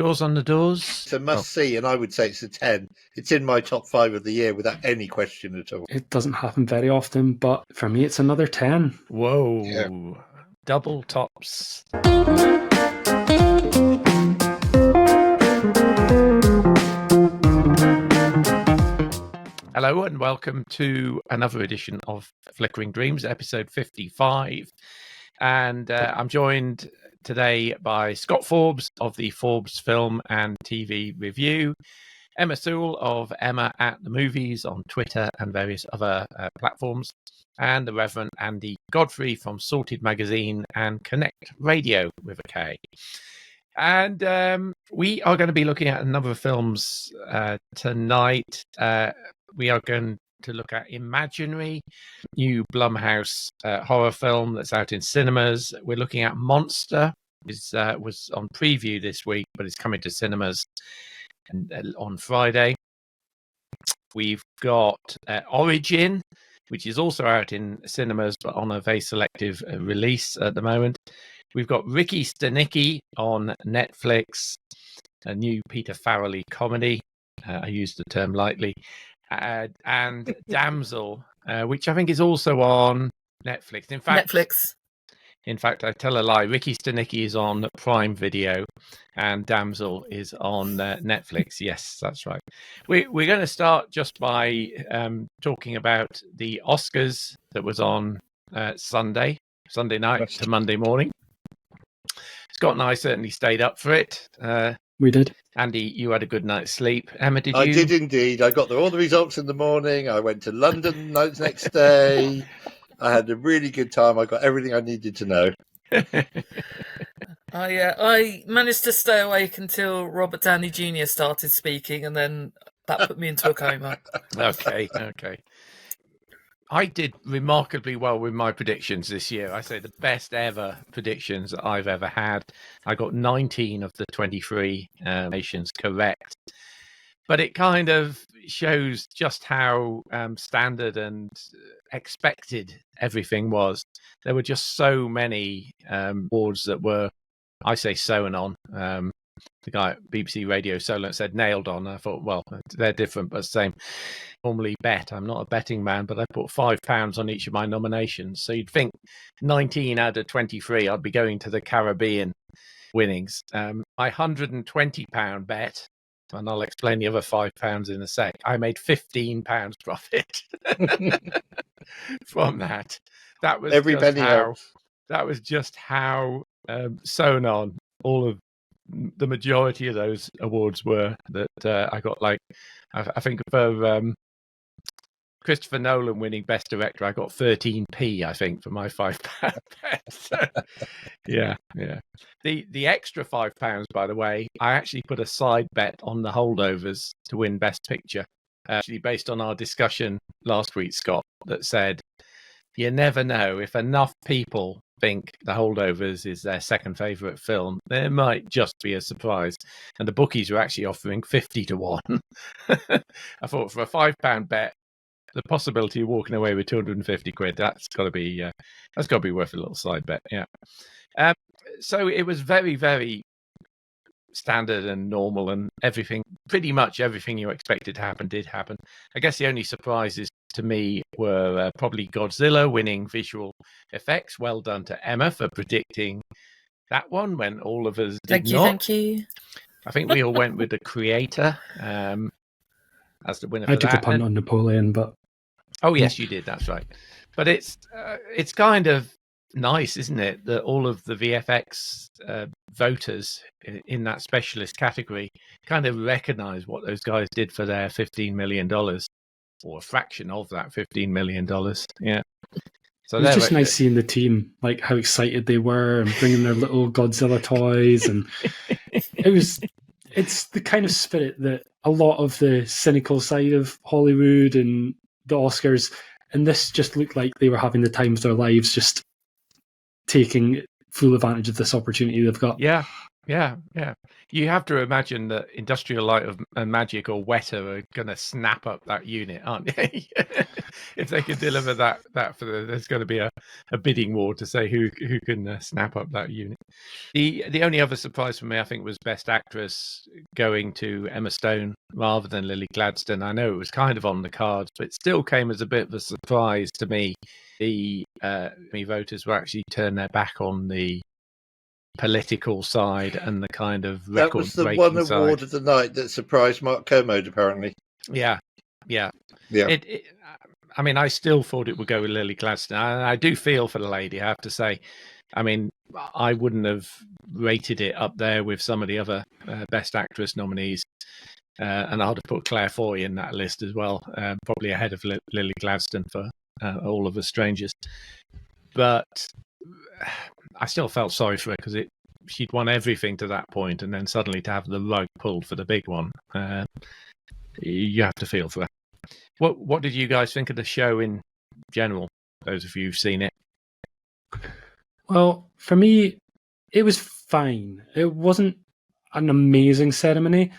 scores on the doors? It's a must-see, and I would say it's a 10. It's in my top 5 of the year without any question at all. It doesn't happen very often, but for me, it's another 10. Whoa. Yeah. Double tops. Hello and welcome to another edition of Flickering Dreams, episode 55. And I'm joined today by Scott Forbes of the Forbes Film and TV Review, Emma Sewell of Emma at the Movies on Twitter and various other platforms, and the Reverend Andy Godfrey from Sorted Magazine and Konnect Radio with a K. And we are going to be looking at a number of films tonight. We are going to look at Imaginary, new Blumhouse horror film that's out in cinemas. We're looking at Monster, was on preview this week, but it's coming to cinemas on Friday. We've got Origin, which is also out in cinemas, but on a very selective release at the moment. We've got Ricky Stanicky on Netflix, a new Peter Farrelly comedy. I use the term lightly. And Damsel, which I think is also on Netflix. In fact, I tell a lie. Ricky Stanicky is on Prime Video, and Damsel is on Netflix. Yes, that's right. We're going to start just by talking about the Oscars that was on Sunday night to Monday morning. Scott and I certainly stayed up for it. We did. Andy, you had a good night's sleep. Emma, did you? I did indeed. I got all the results in the morning. I went to London the next day. I had a really good time. I got everything I needed to know. I managed to stay awake until Robert Downey Jr. started speaking, and then that put me into a coma. Okay. I did remarkably well with my predictions this year. I say the best ever predictions that I've ever had. I got 19 of the 23 nations correct. But it kind of shows just how standard and expected everything was. There were just so many awards that were, I say, sewn on. The guy at BBC Radio Solent said nailed on. I thought, well, they're different, but same. Normally bet. I'm not a betting man, but I put £5 on each of my nominations. So you'd think 19 out of 23, I'd be going to the Caribbean winnings. My £120 bet, and I'll explain the other £5 in a sec. I made £15 profit from that. That was Every penny helps. That was just how sewn on all of the majority of those awards were that I got. Like, I think for Christopher Nolan winning Best Director, I got 13p, I think, for my £5 bet. So, yeah. The extra £5, by the way, I actually put a side bet on the Holdovers to win Best Picture, actually based on our discussion last week, Scott, that said, you never know, if enough people think The Holdovers is their second favourite film, there might just be a surprise. And the bookies were actually offering 50 to 1. I thought for a £5 bet, the possibility of walking away with 250 quid, that's got to be worth a little side bet. Yeah. So it was very, very standard and normal, and pretty much everything you expected to happen did happen. I guess the only surprises to me were probably Godzilla winning visual effects. Well done to Emma for predicting that one when all of us did not. Thank you. I think we all went with the creator as the winner. I took a punt on Napoleon, but oh yes, you did. That's right. But it's kind of nice, isn't it, that all of the VFX voters in that specialist category kind of recognise what those guys did for their $15 million, or a fraction of that $15 million. Yeah. So it was just nice seeing the team, like how excited they were and bringing their little Godzilla toys, and it's the kind of spirit that a lot of the cynical side of Hollywood and the Oscars, and this just looked like they were having the time of their lives, just taking full advantage of this opportunity they've got. Yeah. Yeah. You have to imagine that Industrial Light and Magic or Weta are going to snap up that unit, aren't they? If they can deliver that there's going to be a bidding war to say who can snap up that unit. The only other surprise for me, I think, was Best Actress going to Emma Stone rather than Lily Gladstone. I know it was kind of on the cards, but it still came as a bit of a surprise to me. The voters will actually turn their back on the political side and the kind of That was the record-breaking one side. award of the night that surprised Mark Kermode, apparently. Yeah. I mean, I still thought it would go with Lily Gladstone. I do feel for the lady, I have to say. I mean, I wouldn't have rated it up there with some of the other Best Actress nominees. And I'd have put Claire Foy in that list as well, probably ahead of Lily Gladstone for All of Us Strangers. But I still felt sorry for her because she'd won everything to that point, and then suddenly to have the rug pulled for the big one, you have to feel for her. What did you guys think of the show in general, those of you who've seen it? Well, for me, it was fine. It wasn't an amazing ceremony,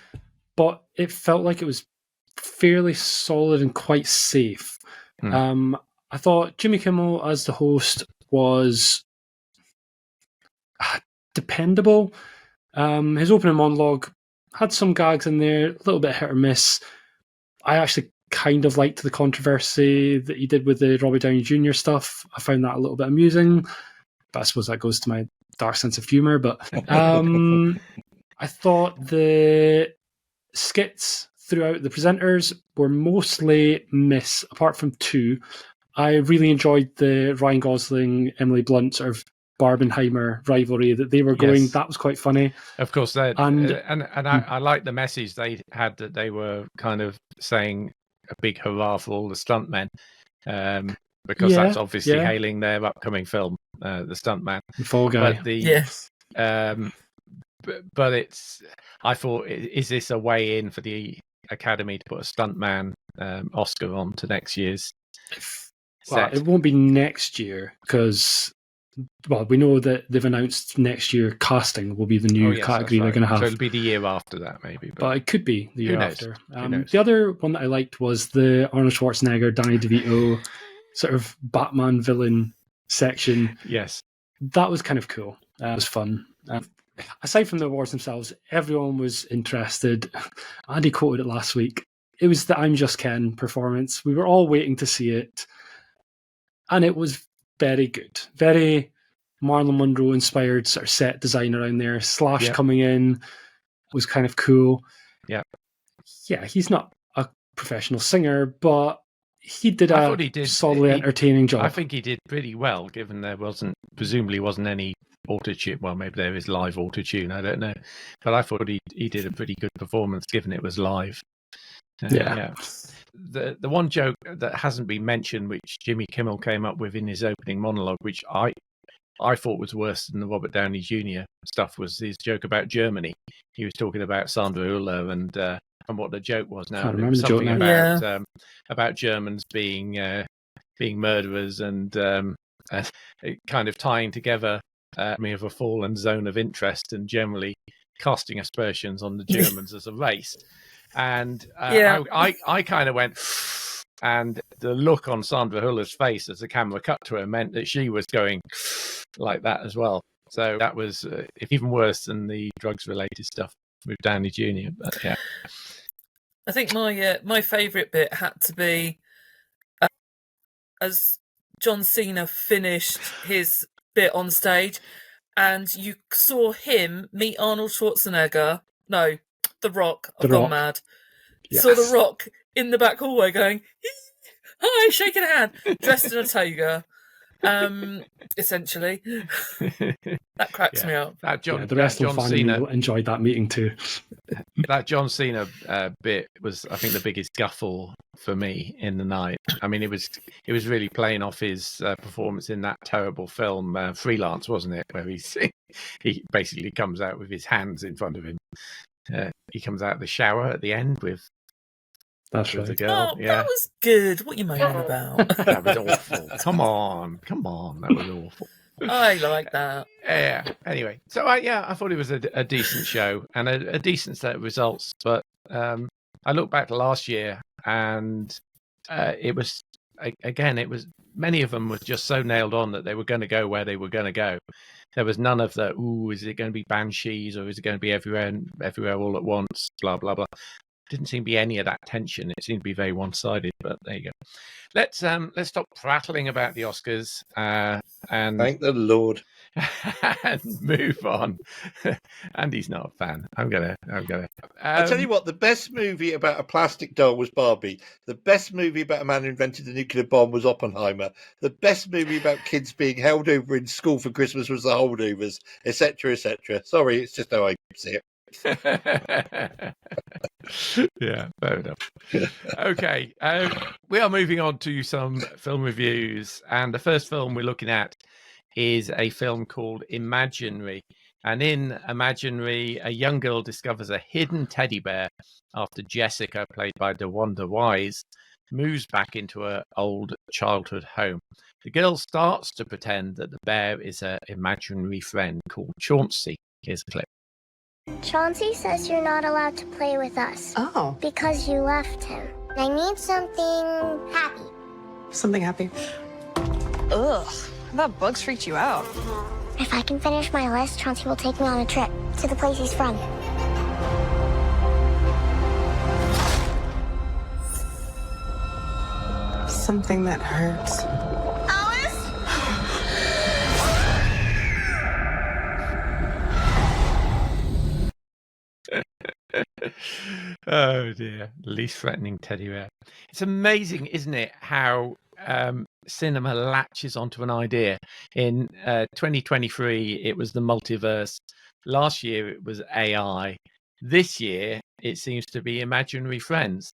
but it felt like it was fairly solid and quite safe. I thought Jimmy Kimmel as the host was dependable. His opening monologue had some gags in there, a little bit hit or miss. I actually kind of liked the controversy that he did with the Robert Downey Jr. stuff. I found that a little bit amusing, but I suppose that goes to my dark sense of humour. But I thought the skits throughout the presenters were mostly miss, apart from two. I really enjoyed the Ryan Gosling, Emily Blunt sort of Barbenheimer rivalry that they were going. Yes. That was quite funny. Of course, I like the message they had, that they were kind of saying a big hurrah for all the stuntmen, because that's obviously hailing their upcoming film, The Stuntman. Fall Guy. But it's. I thought, is this a way in for the Academy to put a stuntman Oscar on to next year's? Well, it won't be next year because, well, we know that they've announced next year casting will be the new category they're going to have. So it'll be the year after that, maybe. But it could be the year after. The other one that I liked was the Arnold Schwarzenegger, Danny DeVito sort of Batman villain section. Yes. That was kind of cool. It was fun. Aside from the awards themselves, everyone was interested. Andy quoted it last week. It was the I'm Just Ken performance. We were all waiting to see it. And it was very good. Very Marilyn Monroe inspired sort of set design around there. Slash coming in was kind of cool. Yeah. Yeah, he's not a professional singer, but he did a solidly entertaining job. I think he did pretty well, given there presumably wasn't any auto-tune. Well, maybe there is live auto-tune, I don't know. But I thought he did a pretty good performance, given it was live. Yeah. The one joke that hasn't been mentioned, which Jimmy Kimmel came up with in his opening monologue, which I thought was worse than the Robert Downey Jr. stuff, was his joke about Germany. He was talking about Sandra Hüller and what the joke was. Now, it was something about Germans being murderers and kind of tying together me of a fallen zone of interest and generally casting aspersions on the Germans as a race. And I kind of went, and the look on Sandra Hüller's face as the camera cut to her meant that she was going like that as well. So that was even worse than the drugs-related stuff with Downey Jr. But yeah, I think my favourite bit had to be as John Cena finished his bit on stage, and you saw him meet Arnold Schwarzenegger. No. The Rock. I've gone mad. Yes. Saw The Rock in the back hallway going, hi, shaking a hand, dressed in a toga, essentially. That cracks me up. The rest of the family enjoyed that meeting too. That John Cena bit was, I think, the biggest guffaw for me in the night. I mean, it was really playing off his performance in that terrible film, Freelance, wasn't it? Where he basically comes out with his hands in front of him. He comes out of the shower at the end with the girl. Oh, that was good. What are you moaning about? That was awful. Come on. That was awful. I like that. Yeah. Anyway, so I thought it was a decent show and a decent set of results. But I look back to last year, and it was many of them were just so nailed on that they were going to go where they were going to go. There was none of the is it going to be Banshees or is it going to be everywhere all at once? Blah blah blah. Didn't seem to be any of that tension. It seemed to be very one-sided. But there you go. Let's stop prattling about the Oscars and Thank the Lord. and move on. Andy's not a fan. I'm gonna. I tell you what, the best movie about a plastic doll was Barbie. The best movie about a man who invented the nuclear bomb was Oppenheimer. The best movie about kids being held over in school for Christmas was The Holdovers, etc., etc. Sorry, it's just how I see it. Yeah, fair enough. Okay, we are moving on to some film reviews, and the first film we're looking at is a film called Imaginary. And in Imaginary, a young girl discovers a hidden teddy bear after Jessica, played by DeWanda Wise, moves back into her old childhood home. The girl starts to pretend that the bear is her imaginary friend called Chauncey. Here's a clip. Chauncey says you're not allowed to play with us. Oh. Because you left him. I need something happy. Something happy. Ugh. I thought bugs freaked you out. If I can finish my list, Chauncey will take me on a trip to the place he's from. Something that hurts. Oh dear, least threatening teddy bear. It's amazing, isn't it, how cinema latches onto an idea. In 2023, it was the multiverse. Last year, it was AI. This year, it seems to be imaginary friends.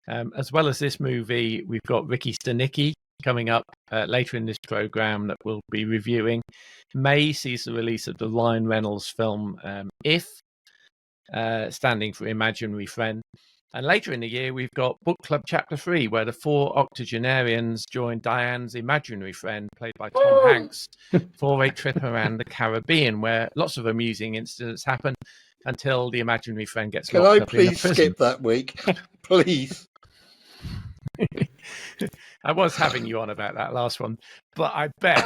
As well as this movie, we've got Ricky Stanicky coming up later in this program that we'll be reviewing. May sees the release of the Ryan Reynolds film If, standing for Imaginary Friend. And later in the year, we've got Book Club Chapter 3, where the 4 octogenarians join Diane's imaginary friend, played by Tom Hanks, for a trip around the Caribbean, where lots of amusing incidents happen until the imaginary friend gets locked up in a prison. Can I please skip that week? Please. I was having you on about that last one, but I bet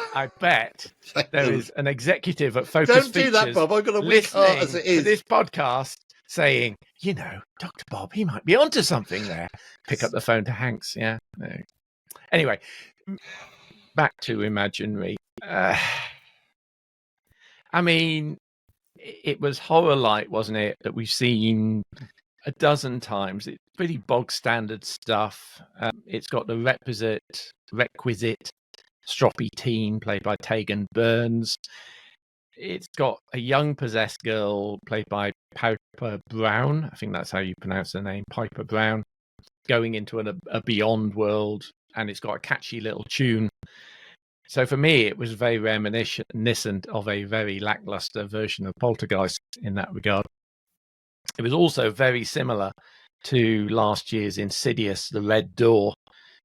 there is an executive at Focus Don't Features do that, Bob. I've got a weak heart as it is. To this podcast saying, Dr. Bob, he might be onto something there. Pick up the phone to Hanks. Yeah. No. Anyway, back to Imaginary. I mean, it was horror-like, wasn't it, that we've seen a dozen times. It's pretty bog standard stuff. It's got the requisite stroppy teen played by Tegan Burns. It's got a young possessed girl played by Piper Brown. I think that's how you pronounce her name, Piper Brown, going into a beyond world, and it's got a catchy little tune. So for me, it was very reminiscent of a very lackluster version of Poltergeist in that regard. It was also very similar to last year's Insidious, The Red Door,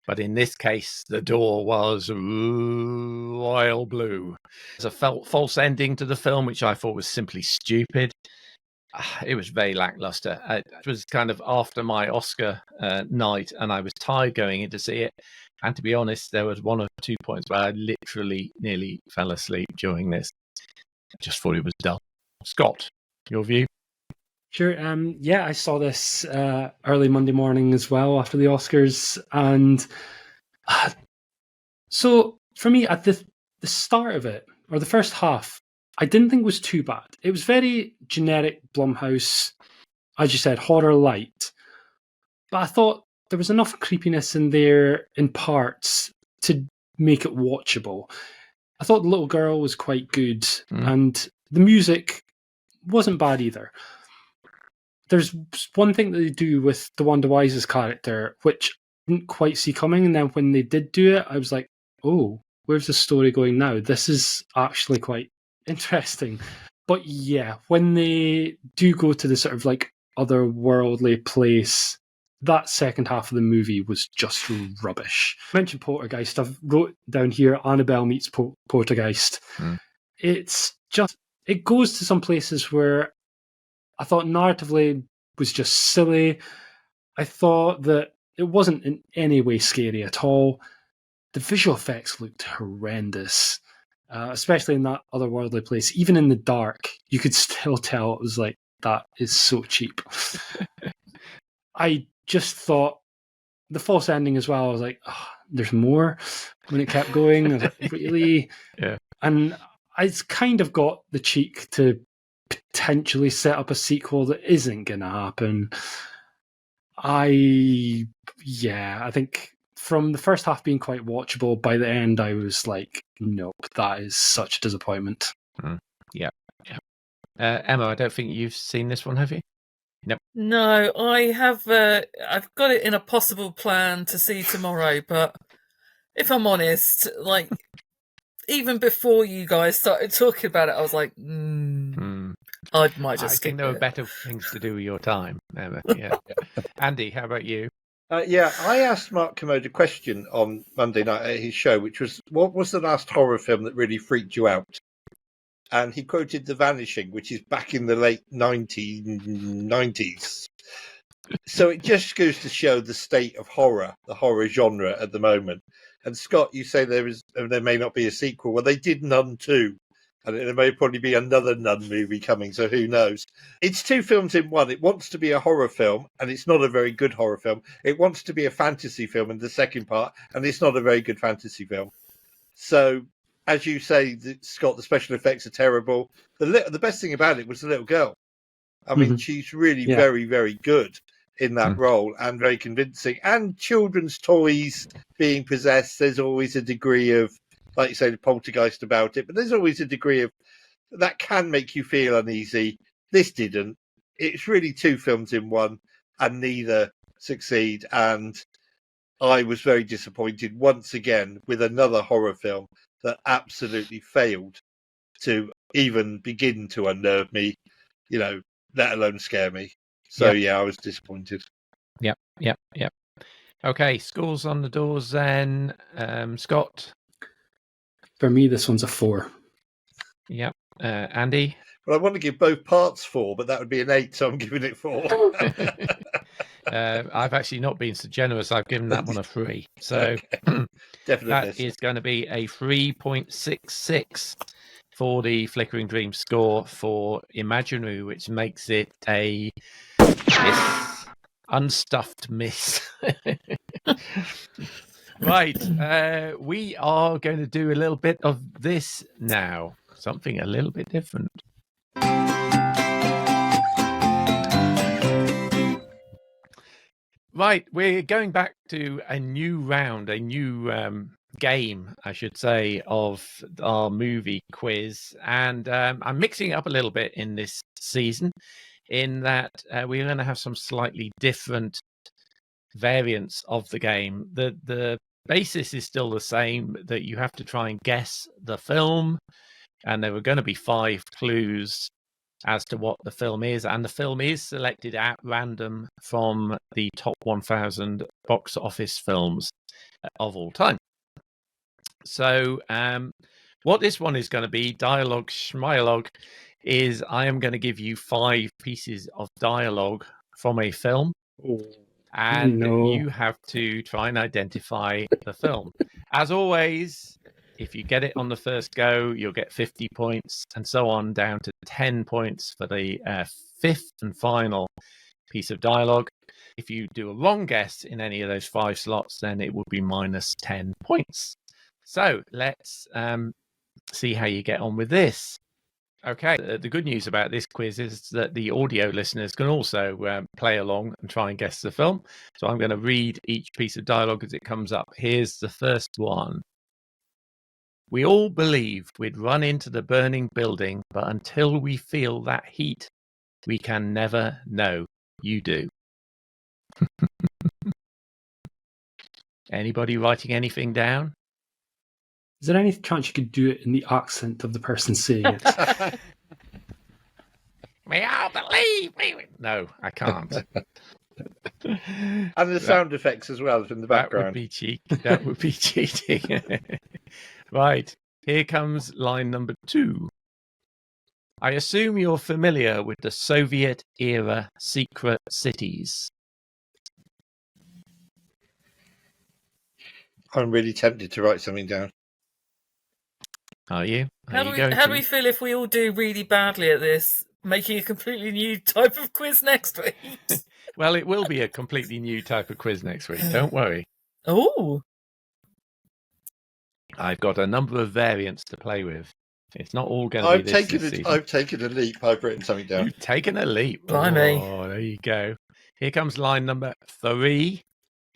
but in this case, the door was royal blue. There's a false ending to the film, which I thought was simply stupid. It was very lackluster. It was kind of after my Oscar night, and I was tired going in to see it. And to be honest, there was 1 or 2 points where I literally nearly fell asleep during this. I just thought it was dull. Scott, your view? Sure. Yeah, I saw this early Monday morning as well after the Oscars, and so for me, at the start of it, or the first half, I didn't think it was too bad. It was very generic Blumhouse, as you said, horror light, but I thought there was enough creepiness in there in parts to make it watchable. I thought the little girl was quite good, and the music wasn't bad either. There's one thing that they do with DeWanda Wise's character, which I didn't quite see coming, and then when they did do it, I was like, oh, where's the story going now? This is actually quite interesting. But yeah, when they do go to the sort of like otherworldly place, that second half of the movie was just rubbish. I mentioned Poltergeist. I've wrote down here Annabelle meets Poltergeist. It's just, it goes to some places where I thought narratively was just silly. I thought that it wasn't in any way scary at all. The visual effects looked horrendous, especially in that otherworldly place. Even in the dark, you could still tell it was like, that is so cheap. I just thought the false ending as well. I was like, oh, there's more. When it kept going, I was like, really? Yeah. And it's kind of got the cheek to potentially set up a sequel that isn't going to happen. I think from the first half being quite watchable, by the end I was like, nope, that is such a disappointment. Yeah. Emma, I don't think you've seen this one, have you? Nope. No, I have. I've got it in a possible plan to see tomorrow, but if I'm honest, like even before you guys started talking about it, I was like, I might just. I think there were better things to do with your time, Emma. Yeah. Andy, how about you? I asked Mark Commode a question on Monday night at his show, which was, what was the last horror film that really freaked you out? And he quoted The Vanishing, which is back in the late 1990s. So it just goes to show the state of horror, the horror genre at the moment. And Scott, you say there may not be a sequel. Well, they did Nun 2. And there may probably be another Nun movie coming, so who knows? It's two films in one. It wants to be a horror film, and it's not a very good horror film. It wants to be a fantasy film in the second part, and it's not a very good fantasy film. So, as you say, Scott, the special effects are terrible. The best thing about it was the little girl. I mean, she's really very, very good in that role and very convincing. And children's toys being possessed, there's always a degree of, like you say, the poltergeist about it, but there's always a degree of that can make you feel uneasy. This didn't. It's really two films in one, and neither succeed. And I was very disappointed once again with another horror film that absolutely failed to even begin to unnerve me, let alone scare me. So, I was disappointed. Yep. Okay, scores on the doors then. Scott? For me, this one's a 4. Yep. Andy? Well, I want to give both parts 4, but that would be an 8, so I'm giving it 4. I've actually not been so generous. I've given that one a 3. So that is going to be a 3.66 for the Flickering Dreams score for Imaginary, which makes it a unstuffed miss. Right, we are going to do a little bit of this now, something a little bit different. Right, we're going back to a new round, a new game, I should say, of our movie quiz. And I'm mixing it up a little bit in this season in that we're going to have some slightly different variants of the game. The basis is still the same, that you have to try and guess the film. And there were going to be 5 clues as to what the film is, and the film is selected at random from the top 1,000 box office films of all time. So what this one is going to be, dialogue schmialogue, is I am going to give you 5 pieces of dialogue from a film, and you have to try and identify the film. As always, if you get it on the first go, you'll get 50 points, and so on down to 10 points for the 5th and final piece of dialogue. If you do a wrong guess in any of those 5 slots, then it would be minus 10 points. So let's see how you get on with this. Okay, the good news about this quiz is that the audio listeners can also play along and try and guess the film. So I'm going to read each piece of dialogue as it comes up. Here's the first one. We all believed we'd run into the burning building, but until we feel that heat, we can never know. You do. Anybody writing anything down? Is there any chance you could do it in the accent of the person saying it? We all believe. No, I can't. And the sound effects as well from the background. That would be cheek. That would be cheating. Right. Here comes line number 2. I assume you're familiar with the Soviet-era secret cities. I'm really tempted to write something down. Are you? How do we feel if we all do really badly at this, making a completely new type of quiz next week? Well, it will be a completely new type of quiz next week. Don't worry. Oh. I've got a number of variants to play with. It's not all going to be this season. I've taken a leap. I've written something down. You've taken a leap. Blimey. Oh, there you go. Here comes line number 3.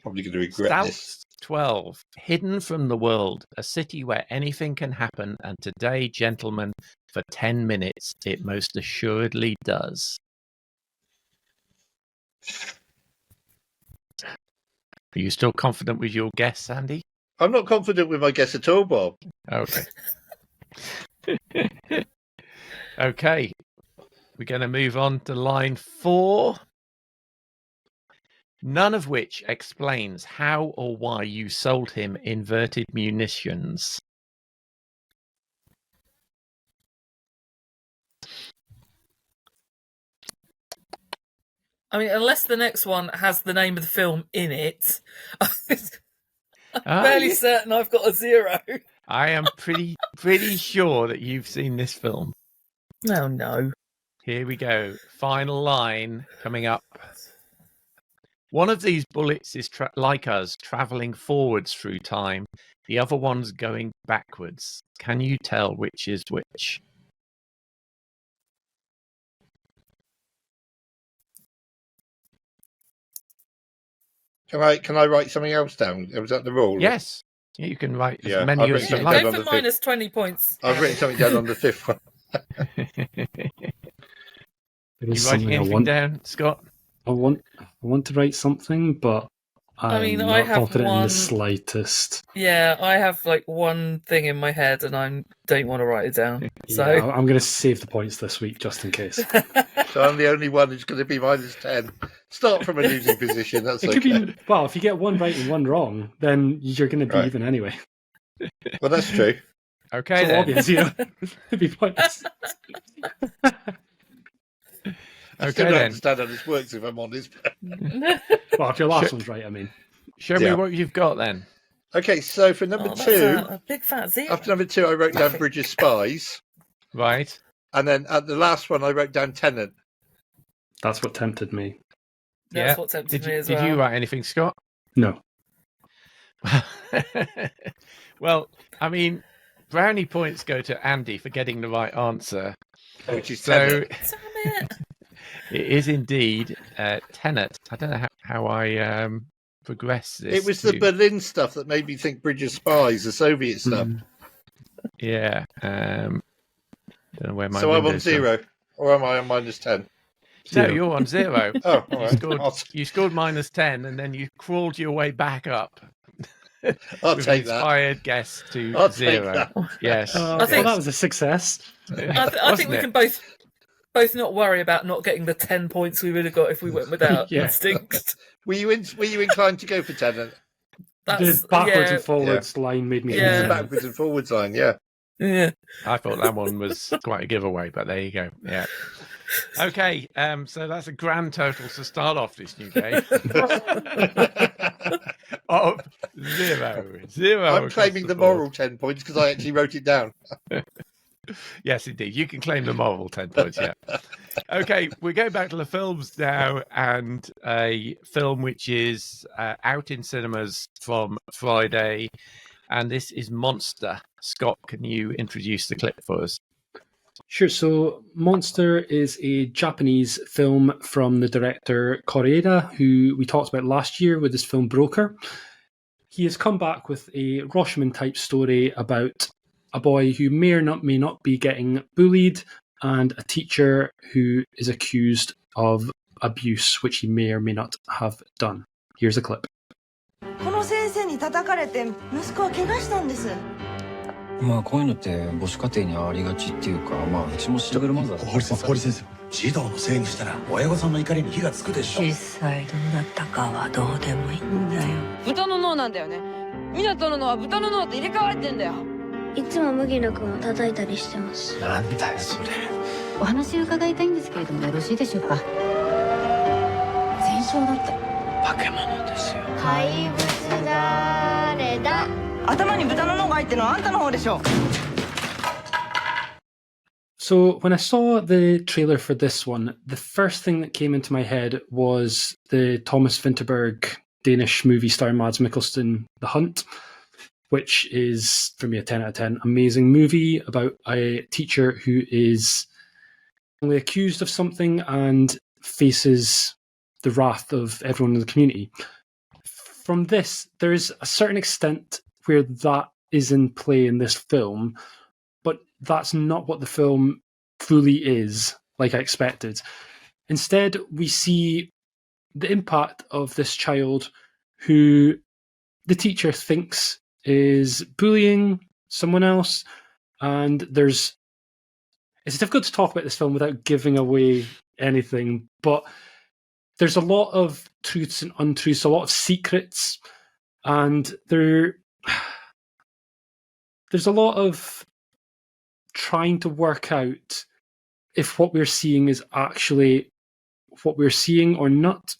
Probably going to regret this. 12. Hidden from the world, a city where anything can happen, and today, gentlemen, for 10 minutes, it most assuredly does. Are you still confident with your guess, Sandy? I'm not confident with my guess at all, Bob. Okay. Okay. We're going to move on to line 4. None of which explains how or why you sold him inverted munitions. I mean, unless the next one has the name of the film in it, I'm fairly certain I've got a 0. I am pretty sure that you've seen this film. Oh, no. Here we go. Final line coming up. One of these bullets is like us, travelling forwards through time. The other one's going backwards. Can you tell which is which? Can I write something else down? Was that the rule? Yes. You can write as many I've as you written like. Go for minus 20 points. I've written something down on the 5th one. You writing anything down, Scott? I want to write something, but I'm not confident in the slightest. Yeah, I have like one thing in my head, and I don't want to write it down. So yeah, I'm going to save the points this week just in case. So I'm the only one who's going to be minus 10. Start from a losing position. That's it okay. Could be, well, if you get one right and one wrong, then you're going to be even anyway. Well, that's true. Okay, so then. Obvious, it'd be pointless. I still don't understand how this works, if I'm honest. Well, if your last one's right, I mean. Show me what you've got then. Okay, so for number 2, a big fat 0. after number 2, I wrote down Bridge of Spies. Right. And then at the last one, I wrote down Tennant. That's what tempted me. That's what tempted me as well. Did you write anything, Scott? No. Well, I mean, brownie points go to Andy for getting the right answer. Which is Tennant. Damn it. It is indeed Tenet. I don't know how I progress this. It was the Berlin stuff that made me think Bridge of Spies, the Soviet stuff. Yeah. Don't know where my so I'm on window's 0, or am I on minus 10? No, you're on 0. Oh, all right. You scored minus 10, and then you crawled your way back up. I'll with take an that. inspired guess to I'll 0. take that. Yes. I think that was a success. I think we can both not worry about not getting the 10 points we would have got if we went without instinct. Were you inclined to go for Tennant? The backwards and forwards line made me think. The backwards and forwards line, Yeah. I thought that one was quite a giveaway, but there you go. Yeah. Okay, so that's a grand total to start off this new game of 0. I'm claiming the moral 10 points because I actually wrote it down. Yes, indeed. You can claim the moral 10 points, yeah. Okay, we're going back to the films now, and a film which is out in cinemas from Friday, and this is Monster. Scott, can you introduce the clip for us? Sure. So Monster is a Japanese film from the director Kore-eda, who we talked about last year with his film Broker. He has come back with a Rashomon-type story about a boy who may or may not be getting bullied, and a teacher who is accused of abuse, which he may or may not have done. Here's a clip. この先生に叩かれて息子は怪我したんです。まあこういうのって母子家庭にありがちっていうか、まあうちもシングルマザー。堀先生。児童のせいにしたら親御さんの怒りに火がつくでしょ。実際どうだったかはどうでもいいんだよ。豚の脳なんだよね。港の脳は豚の脳と入れ替われてんだよ。いつも麦野くんを叩いたりしてます。なんだよそれ。お話を伺いたいんですけれどもよろしいでしょうか。全焼だって。化け物ですよ。怪物誰だ。頭に豚の脳が入ってるのはあんたの方でしょ。So when I saw the trailer for this one, the first thing that came into my head was the Thomas Vinterberg Danish movie starring Mads Mikkelsen, The Hunt, which is, for me, a 10 out of 10. Amazing movie about a teacher who is only accused of something and faces the wrath of everyone in the community. From this, there is a certain extent where that is in play in this film, but that's not what the film fully is, like I expected. Instead, we see the impact of this child who the teacher thinks is bullying someone else, and it's difficult to talk about this film without giving away anything, but there's a lot of truths and untruths, a lot of secrets, and there's a lot of trying to work out if what we're seeing is actually what we're seeing or not.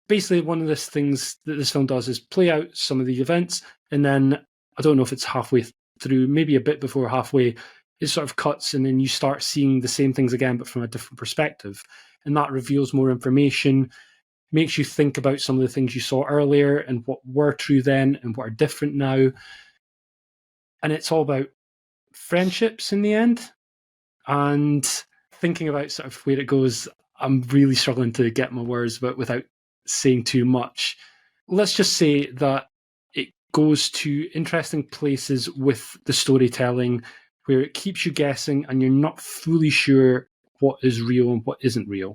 Basically, one of the things that this film does is play out some of the events, and then, I don't know if it's halfway through, maybe a bit before halfway, it sort of cuts, and then you start seeing the same things again, but from a different perspective. And that reveals more information, makes you think about some of the things you saw earlier and what were true then and what are different now. And it's all about friendships in the end. And thinking about sort of where it goes, I'm really struggling to get my words, but without saying too much. Let's just say that it goes to interesting places with the storytelling where it keeps you guessing and you're not fully sure what is real and what isn't real.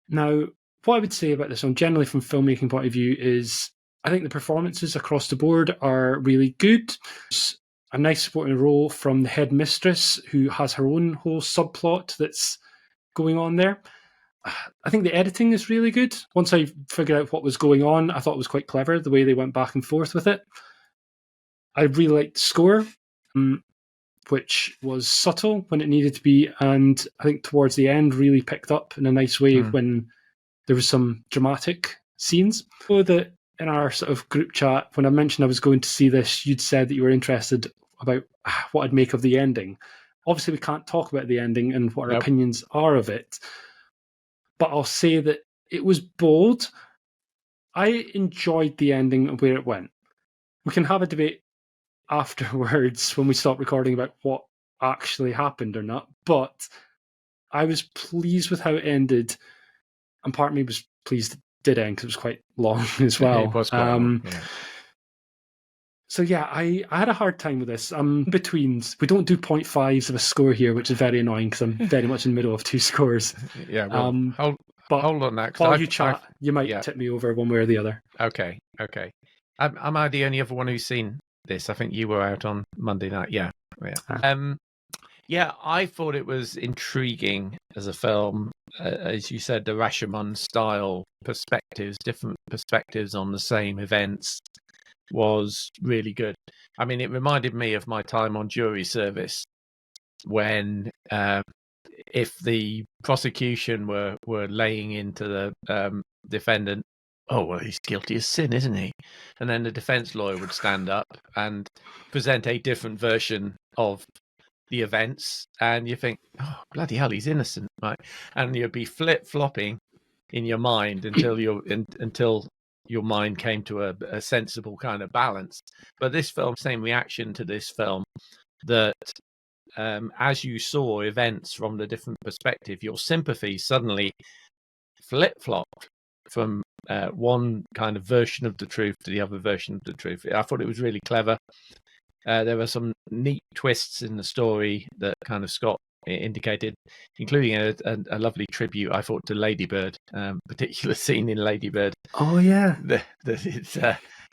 Now, what I would say about this one, generally from filmmaking point of view, is I think the performances across the board are really good. There's a nice supporting role from the headmistress, who has her own whole subplot that's going on there. I think the editing is really good. Once I figured out what was going on, I thought it was quite clever, the way they went back and forth with it. I really liked the score, which was subtle when it needed to be, and I think towards the end really picked up in a nice way when there was some dramatic scenes. So that in our sort of group chat, when I mentioned I was going to see this, you'd said that you were interested about what I'd make of the ending. Obviously, we can't talk about the ending and what our opinions are of it, but I'll say that it was bold. I enjoyed the ending and where it went. We can have a debate afterwards when we stop recording about what actually happened or not, but I was pleased with how it ended, and part of me was pleased it did end because it was quite long as well. It was quite long, yeah. So yeah, I had a hard time with this. Betweens, we don't do 0.5s of a score here, which is very annoying because I'm very much in the middle of two scores. Yeah, well, hold on that. While you chat, you might tip me over one way or the other. Okay. Am I the only other one who's seen this? I think you were out on Monday night. Yeah. I thought it was intriguing as a film. As you said, the Rashomon-style perspectives, different perspectives on the same events, was really good. I mean, it reminded me of my time on jury service when if the prosecution were laying into the defendant, oh, well, he's guilty of sin, isn't he? And then the defense lawyer would stand up and present a different version of the events, and you think, oh, bloody hell, he's innocent, right? And you'd be flip-flopping in your mind until your mind came to a sensible kind of balance. But this film, same reaction to this film, that as you saw events from the different perspective, your sympathy suddenly flip-flopped from one kind of version of the truth to the other version of the truth. I thought it was really clever. There were some neat twists in the story that kind of Scott indicated, including a lovely tribute, I thought, to Lady Bird. Particular scene in Lady Bird. Oh yeah, that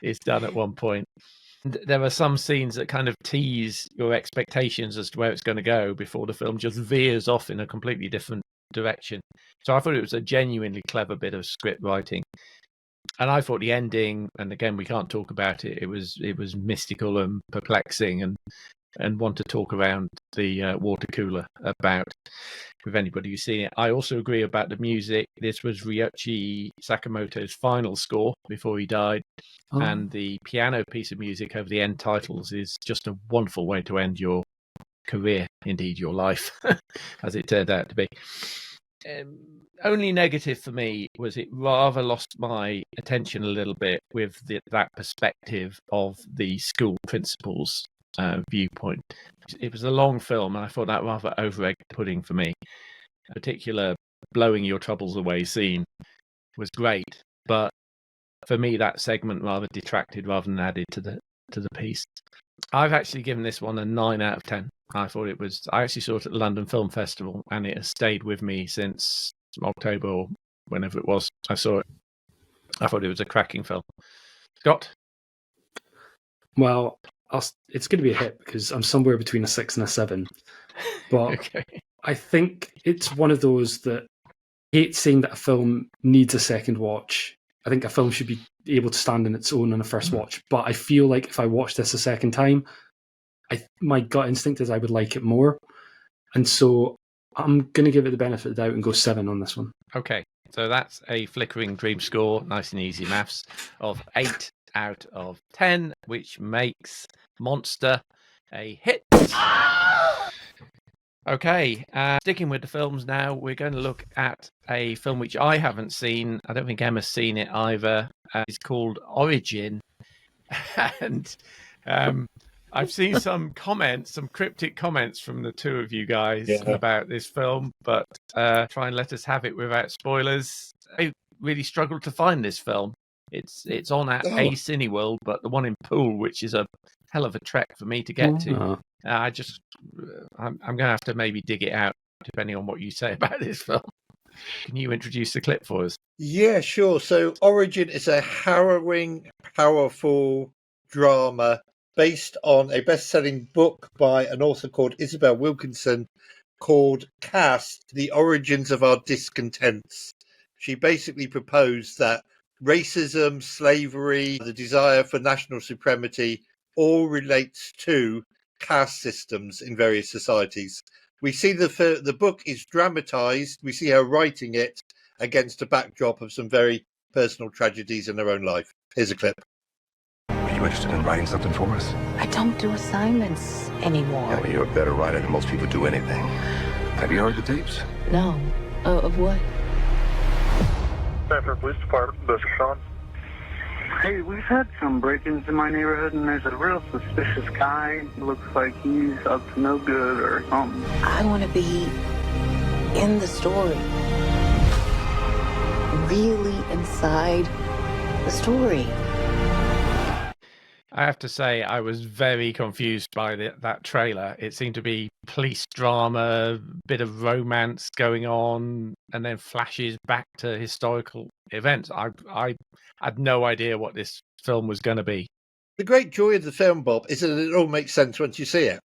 it's done at one point. There are some scenes that kind of tease your expectations as to where it's going to go before the film just veers off in a completely different direction. So I thought it was a genuinely clever bit of script writing. And I thought the ending, and again, we can't talk about it, it was mystical and perplexing, and want to talk around the water cooler about with anybody who's seen it. I also agree about the music. This was Ryuichi Sakamoto's final score before he died. Oh. And the piano piece of music over the end titles is just a wonderful way to end your career, indeed your life, as it turned out to be. Only negative for me was it rather lost my attention a little bit with that perspective of the school principal's viewpoint. It was a long film, and I thought that rather over-egged the pudding for me. A particular blowing your troubles away scene was great, but for me that segment rather detracted rather than added to the piece. I've actually given this one a 9 out of 10. I actually saw it at the London Film Festival, and it has stayed with me since October or whenever it was I saw it. I thought it was a cracking film. Scott? Well, it's going to be a hit because I'm somewhere between a 6 and a 7. But okay. I think it's one of those that I hate saying that a film needs a second watch. I think a film should be able to stand on its own on a first watch. But I feel like if I watch this a second time, my gut instinct is I would like it more. And so I'm going to give it the benefit of the doubt and go 7 on this one. Okay, so that's a Flickering Dreams score, nice and easy maths, of 8 out of 10, which makes Monster a hit. Okay, sticking with the films now, we're going to look at a film which I haven't seen. I don't think Emma's seen it either. It's called Origin. And I've seen some cryptic comments from the two of you guys about this film, but try and let us have it without spoilers. I really struggled to find this film. It's on at A Cineworld, but the one in Poole, which is a hell of a trek for me to get to. I'm going to have to maybe dig it out, depending on what you say about this film. Can you introduce the clip for us? Yeah, sure. So Origin is a harrowing, powerful drama based on a best-selling book by an author called Isabel Wilkinson called Caste, The Origins of Our Discontents. She basically proposed that racism, slavery, the desire for national supremacy all relates to caste systems in various societies. We see the book is dramatized. We see her writing it against a backdrop of some very personal tragedies in her own life. Here's a clip. Are you interested in writing something for us? I don't do assignments anymore. Yeah, well, you're a better writer than most people do anything. Have you heard the tapes? No. Of what? Sanford Police Department, this is Sean. Hey, we've had some break-ins in my neighborhood, and there's a real suspicious guy. Looks like he's up to no good or something. I want to be in the story. Really inside the story. I have to say, I was very confused by that trailer. It seemed to be police drama, bit of romance going on, and then flashes back to historical events. I had no idea what this film was going to be. The great joy of the film, Bob, is that it all makes sense once you see it.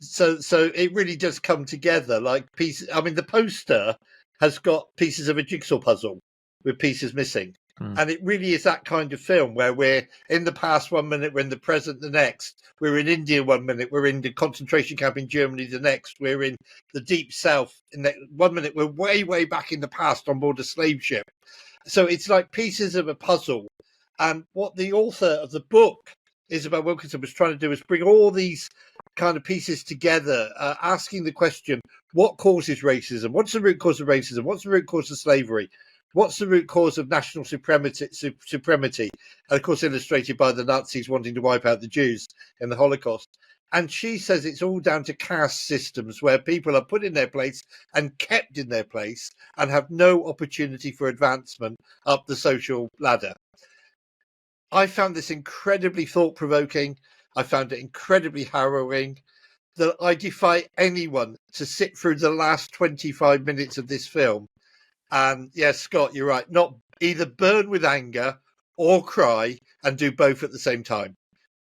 So it really does come together like pieces. I mean, the poster has got pieces of a jigsaw puzzle with pieces missing. And it really is that kind of film where we're in the past 1 minute, we're in the present the next. We're in India 1 minute, we're in the concentration camp in Germany the next. We're in the deep south. In the 1 minute, we're way, way back in the past on board a slave ship. So it's like pieces of a puzzle. And what the author of the book, Isabel Wilkinson, was trying to do is bring all these kind of pieces together, asking the question, what causes racism? What's the root cause of racism? What's the root cause of slavery? What's the root cause of national supremacy? And of course, illustrated by the Nazis wanting to wipe out the Jews in the Holocaust. And she says it's all down to caste systems where people are put in their place and kept in their place and have no opportunity for advancement up the social ladder. I found this incredibly thought-provoking. I found it incredibly harrowing. That I defy anyone to sit through the last 25 minutes of this film. And yes, Scott, you're right. Not either burn with anger or cry and do both at the same time.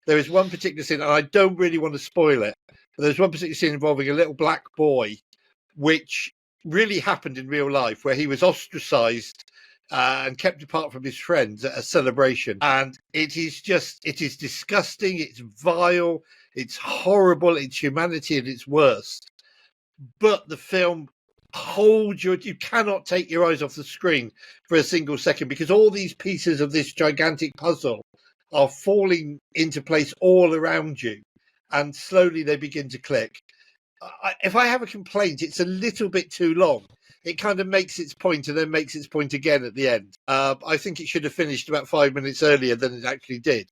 There is one particular scene, and I don't really want to spoil it, but there's one particular scene involving a little black boy, which really happened in real life, where he was ostracized and kept apart from his friends at a celebration. And it is disgusting, it's vile, it's horrible, it's humanity at its worst. But the film holds you cannot take your eyes off the screen for a single second, because all these pieces of this gigantic puzzle are falling into place all around you, and slowly they begin to click. If I have a complaint, it's a little bit too long. It kind of makes its point and then makes its point again at the end. I think it should have finished about 5 minutes earlier than it actually did.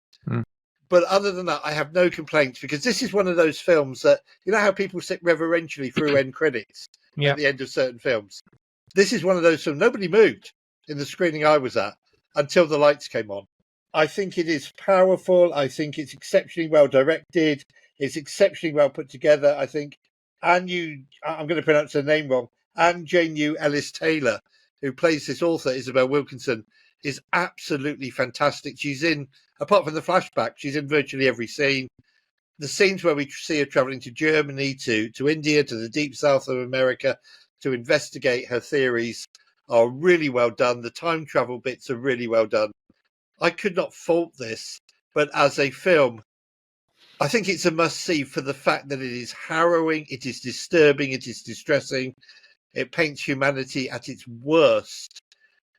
But other than that, I have no complaints, because this is one of those films that, you know how people sit reverentially through end credits at the end of certain films? This is one of those films. Nobody moved in the screening I was at until the lights came on. I think it is powerful. I think it's exceptionally well directed. It's exceptionally well put together. I think, I'm going to pronounce her name wrong, Anne Jane Ellis-Taylor, who plays this author, Isabel Wilkinson, is absolutely fantastic. She's in, apart from the flashback, she's in virtually every scene. The scenes where we see her travelling to Germany, to India, to the deep south of America, to investigate her theories are really well done. The time travel bits are really well done. I could not fault this, but as a film, I think it's a must-see for the fact that it is harrowing, it is disturbing, it is distressing. It paints humanity at its worst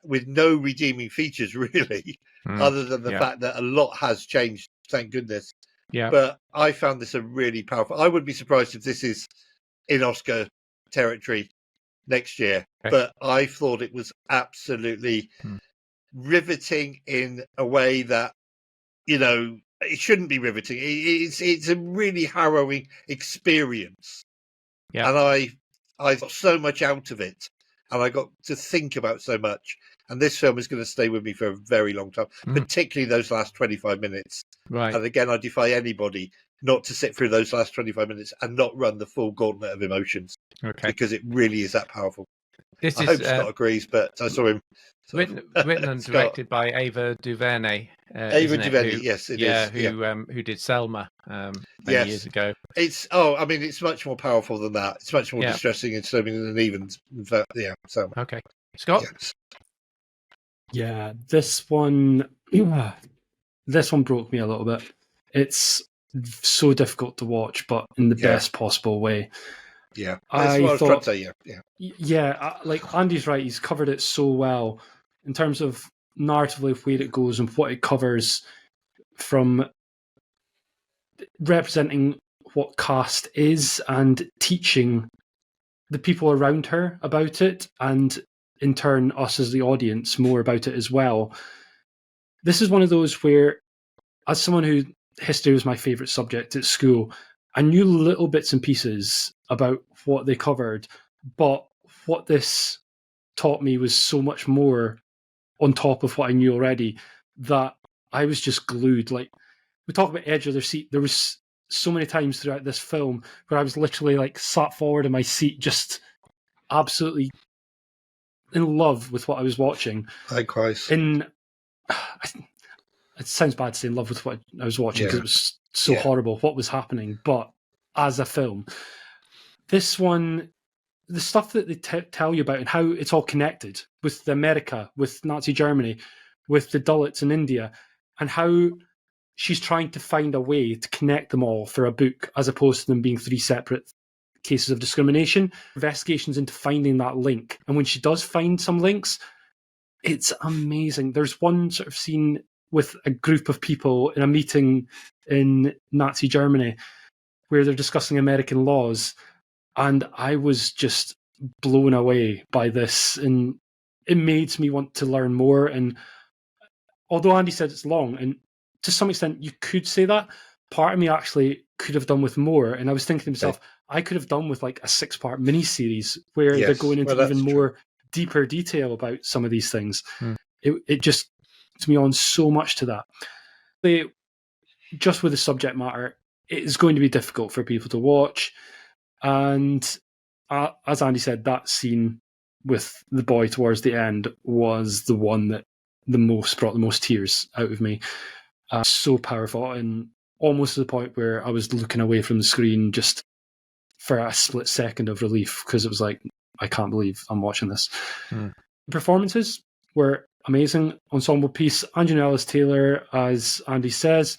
with no redeeming features, really, other than the fact that a lot has changed, thank goodness. Yeah. But I found this a really powerful... I would be surprised if this is in Oscar territory next year. Okay. But I thought it was absolutely riveting in a way that, you know, it shouldn't be riveting. It's a really harrowing experience. Yeah. And I got so much out of it, and I got to think about so much. And this film is going to stay with me for a very long time, particularly those last 25 minutes. Right. And again, I defy anybody not to sit through those last 25 minutes and not run the full gauntlet of emotions. Okay. Because it really is that powerful. I hope Scott agrees, but I saw him. Written and directed by Ava DuVernay. Ava DuVernay, yes, it is. Who did Selma many years ago. It's much more powerful than that. It's much more distressing and disturbing than even, Selma. Okay. Scott? Yes. Yeah, this one broke me a little bit. It's so difficult to watch, but in the best possible way. Yeah, that's what I was trying to say. Yeah, like Andy's right. He's covered it so well in terms of narratively of where it goes and what it covers, from representing what caste is and teaching the people around her about it, and in turn us as the audience more about it as well. This is one of those where, as someone who history was my favourite subject at school, I knew little bits and pieces about what they covered, but what this taught me was so much more on top of what I knew already that I was just glued. Like, we talk about edge of their seat. There was so many times throughout this film where I was literally like sat forward in my seat, just absolutely in love with what I was watching. Likewise. It sounds bad to say in love with what I was watching, because it was so horrible what was happening, but as a film, this one, the stuff that they tell you about and how it's all connected with America, with Nazi Germany, with the Dalits in India, and how she's trying to find a way to connect them all for a book, as opposed to them being three separate cases of discrimination. Investigations into finding that link, and when she does find some links, it's amazing. There's one sort of scene with a group of people in a meeting in Nazi Germany where they're discussing American laws, and I was just blown away by this, and it made me want to learn more. And although Andy said it's long, and to some extent you could say that, part of me actually could have done with more. And I was thinking to myself, I could have done with like a 6-part mini-series where they're going into even more deeper detail about some of these things. It just to me on so much to that. Just with the subject matter, it is going to be difficult for people to watch. And as Andy said, that scene with the boy towards the end was the one that brought the most tears out of me. So powerful, and almost to the point where I was looking away from the screen just for a split second of relief, because it was like, I can't believe I'm watching this. The performances were amazing. Ensemble piece. Anjuna Ellis-Taylor, as Andy says,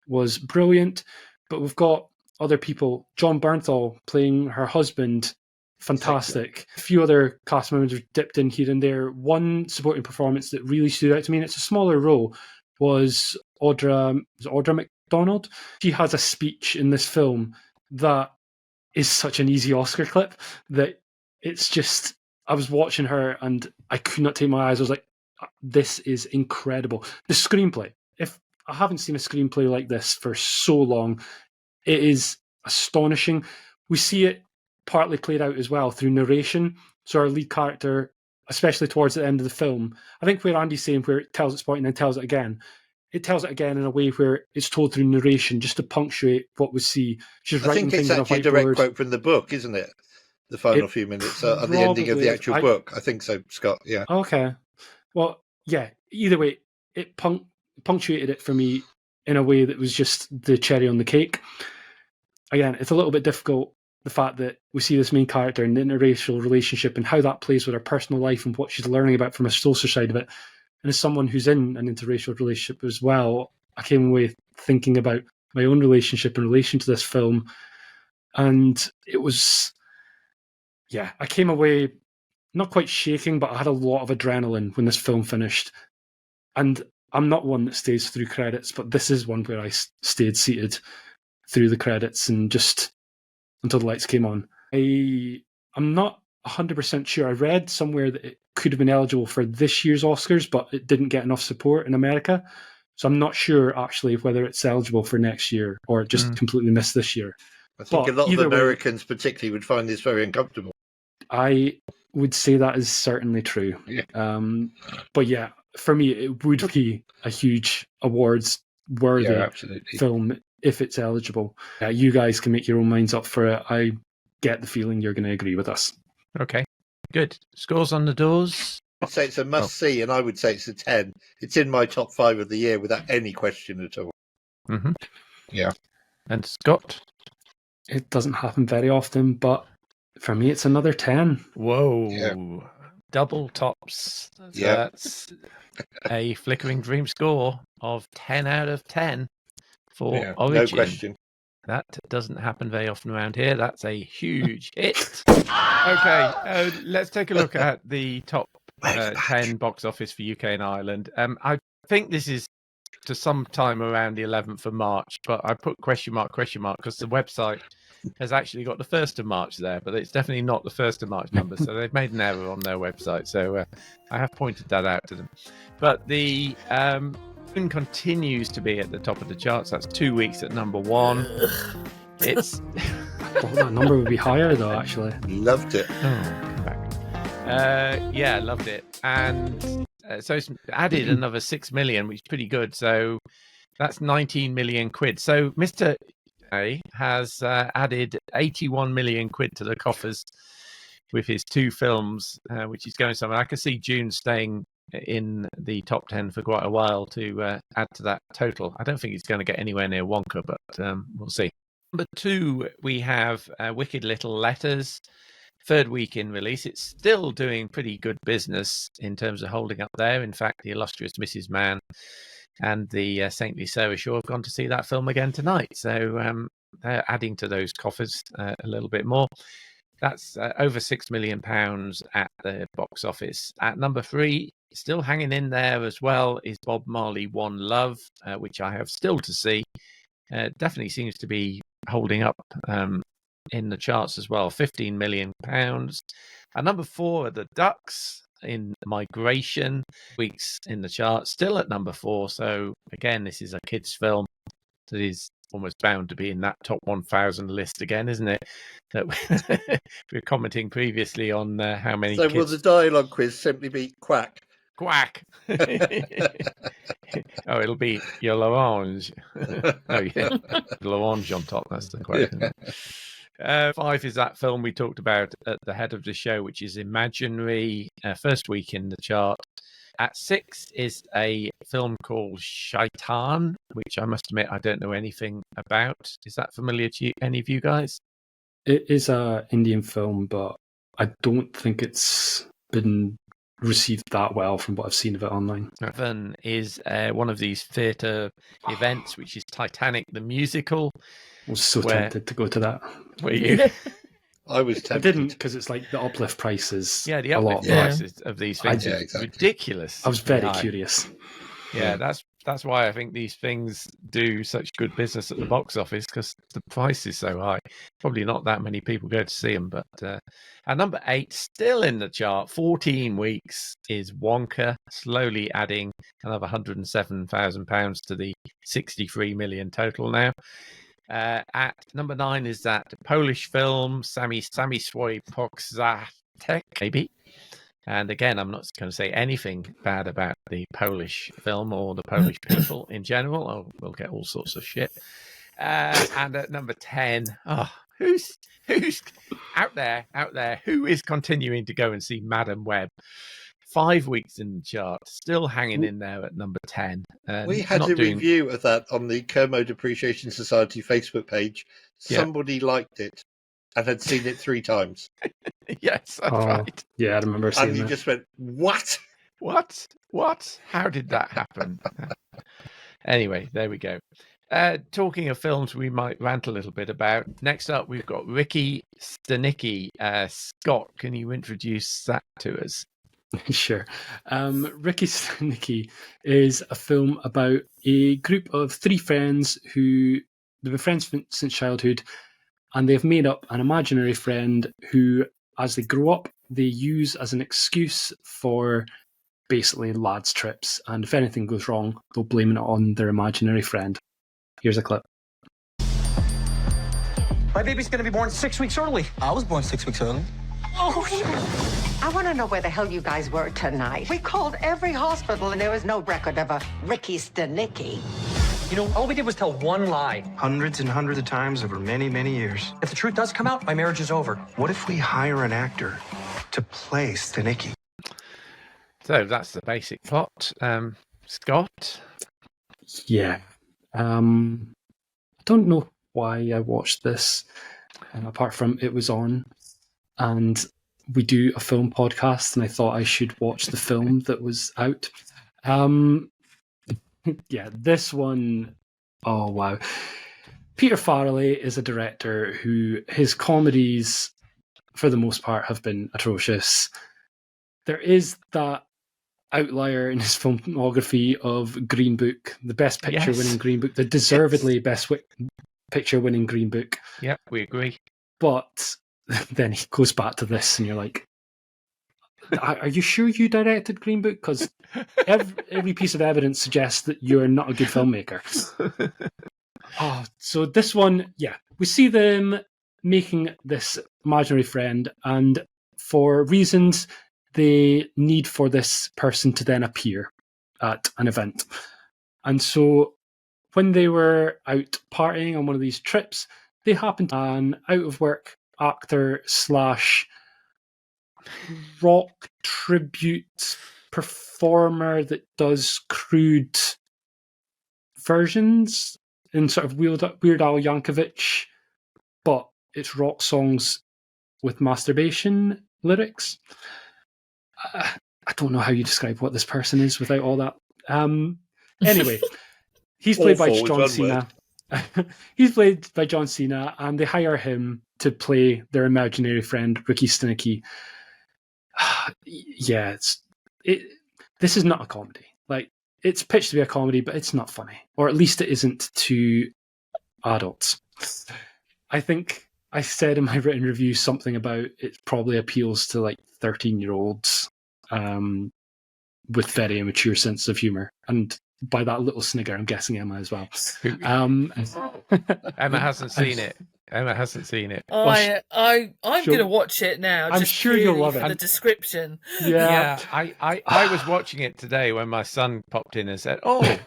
was brilliant. But we've got other people. John Bernthal playing her husband, fantastic. A few other cast members have dipped in here and there. One supporting performance that really stood out to me, and it's a smaller role, was Audra McDonald. She has a speech in this film that is such an easy Oscar clip that it's just, I was watching her and I could not take my eyes. I was like, this is incredible. The screenplay, if I haven't seen a screenplay like this for so long, it is astonishing. We see it partly played out as well through narration. So our lead character, especially towards the end of the film, I think where Andy's saying where it tells its point and then tells it again in a way where it's told through narration just to punctuate what we see. She's writing things in a whiteboard. I think it's actually a direct quote from the book, isn't it? The final few minutes at the ending of the actual book. I think so, Scott. Yeah. Okay. Well, yeah. Either way, it punctuated it for me in a way that was just the cherry on the cake. Again, it's a little bit difficult, the fact that we see this main character in the interracial relationship and how that plays with her personal life and what she's learning about from a social side of it. And as someone who's in an interracial relationship as well, I came away thinking about my own relationship in relation to this film. And it was, I came away not quite shaking, but I had a lot of adrenaline when this film finished. And I'm not one that stays through credits, but this is one where I stayed seated through the credits and just until the lights came on. I'm not 100% sure. I read somewhere that it could have been eligible for this year's Oscars, but it didn't get enough support in America. So I'm not sure actually whether it's eligible for next year or it just completely missed this year. I think a lot of Americans particularly would find this very uncomfortable. I would say that is certainly true. Yeah. But yeah, for me, it would be a huge awards-worthy film if it's eligible. You guys can make your own minds up for it. I get the feeling you're going to agree with us. Okay, good. Scores on the doors? I'd say it's a must-see, and I would say it's a 10. It's in my top 5 of the year without any question at all. Mm-hmm. Yeah. And Scott? It doesn't happen very often, but for me, it's another 10. Whoa. Yeah. Double tops. So that's a Flickering Dream score of 10 out of 10 for Origin. No question. That doesn't happen very often around here. That's a huge hit. Okay, let's take a look at the top 10 box office for UK and Ireland. I think this is to some time around the 11th of March, but I put question mark because the website has actually got the 1st of March there, but it's definitely not the 1st of March number, so they've made an error on their website. So I have pointed that out to them. But the continues to be at the top of the charts. That's 2 weeks at number 1. It's well, that number would be higher though, actually. Loved it. Come back. Loved it. And so it's added another 6 million, which is pretty good. So that's 19 million quid. So Mr. A has added 81 million quid to the coffers with his 2 films, which is going somewhere. I can see June staying in the top 10 for quite a while to add to that total. I don't think it's going to get anywhere near Wonka, but we'll see. Number 2, we have Wicked Little Letters. 3rd week in release. It's still doing pretty good business in terms of holding up there. In fact, the illustrious Mrs. Mann and the saintly Sarah Shaw have gone to see that film again tonight. So they're adding to those coffers a little bit more. That's over £6 million at the box office. At number 3, still hanging in there as well, is Bob Marley One Love, which I have still to see. Definitely seems to be holding up in the charts as well. £15 million. At number 4 are the Ducks in Migration, weeks in the charts, still at number 4. So again, this is a kids' film that is almost bound to be in that top 1,000 list again, isn't it? That we were commenting previously on how many. So kids... will the dialogue quiz simply be quack? Quack. Oh, it'll be your l'orange. Oh yeah, l'orange on top. That's the question. 5 is that film we talked about at the head of the show, which is Imaginary, 1st week in the chart. At 6 is a film called Shaitan, which I must admit I don't know anything about. Is that familiar to any of you guys? It is a Indian film, but I don't think it's been received that well from what I've seen of it online. Reverend is one of these theatre events, which is Titanic the musical. I was so tempted to go to that. Were you? I was tempted. I didn't, because it's like the uplift prices. Yeah, the uplift prices of these things is ridiculous. I was very curious. Yeah, that's why I think these things do such good business at the box office, because the price is so high. Probably not that many people go to see them. But at number 8, still in the chart, 14 weeks, is Wonka, slowly adding another £107,000 to the 63 million total now. At number 9 is that Polish film, Sami Swojpokzatek, maybe. And again, I'm not going to say anything bad about the Polish film or the Polish people in general. We'll get all sorts of shit. And at number 10, who's out there? Who is continuing to go and see Madam Web? 5 weeks in the chart, still hanging in there at number 10. We had a review of that on the Kermode Appreciation Society Facebook page. Somebody liked it and had seen it 3 times. Yes, that's right. Yeah, I remember seeing that. And you just went, what? What? How did that happen? Anyway, there we go. Talking of films we might rant a little bit about. Next up, we've got Ricky Stanicky. Scott, can you introduce that to us? Sure. Ricky Stanicky is a film about a group of 3 friends who they've been friends since childhood, and they've made up an imaginary friend who, as they grow up, they use as an excuse for basically lads' trips. And if anything goes wrong, they'll blame it on their imaginary friend. Here's a clip. My baby's going to be born 6 weeks early. I was born 6 weeks early. Oh, I want to know where the hell you guys were tonight. We called every hospital and there was no record of a Ricky Stanicky. You know, all we did was tell one lie. Hundreds and hundreds of times over many, many years. If the truth does come out, my marriage is over. What if we hire an actor to play Stanicky? So that's the basic plot. Scott? Yeah. I don't know why I watched this, apart from it was on, and we do a film podcast, and I thought I should watch the film that was out. Yeah, this one, oh wow. Peter Farrelly is a director who, his comedies, for the most part, have been atrocious. There is that outlier in his filmography of Green Book, the Best Picture winning Green Book, the deservedly Best Picture winning Green Book. Yeah, we agree. But then he goes back to this, and you're like, are you sure you directed Green Book? Because every piece of evidence suggests that you're not a good filmmaker. So this one, yeah, we see them making this imaginary friend, and for reasons, they need for this person to then appear at an event. And so when they were out partying on one of these trips, they happened to an out-of-work actor / rock tribute performer that does crude versions in sort of Weird Al Yankovic, but it's rock songs with masturbation lyrics. I don't know how you describe what this person is without all that. Anyway, he's played by John Cena. He's played by John Cena, and they hire him to play their imaginary friend, Ricky Stanicky. Yeah, this is not a comedy. Like, it's pitched to be a comedy, but it's not funny. Or at least it isn't to adults. I think I said in my written review something about it probably appeals to like 13-year-olds with very immature sense of humour. And by that little snigger, I'm guessing Emma as well. Emma hasn't seen it. I'm going to watch it now. I'm sure you'll love it. The description. Yeah. I was watching it today when my son popped in and said, "Oh,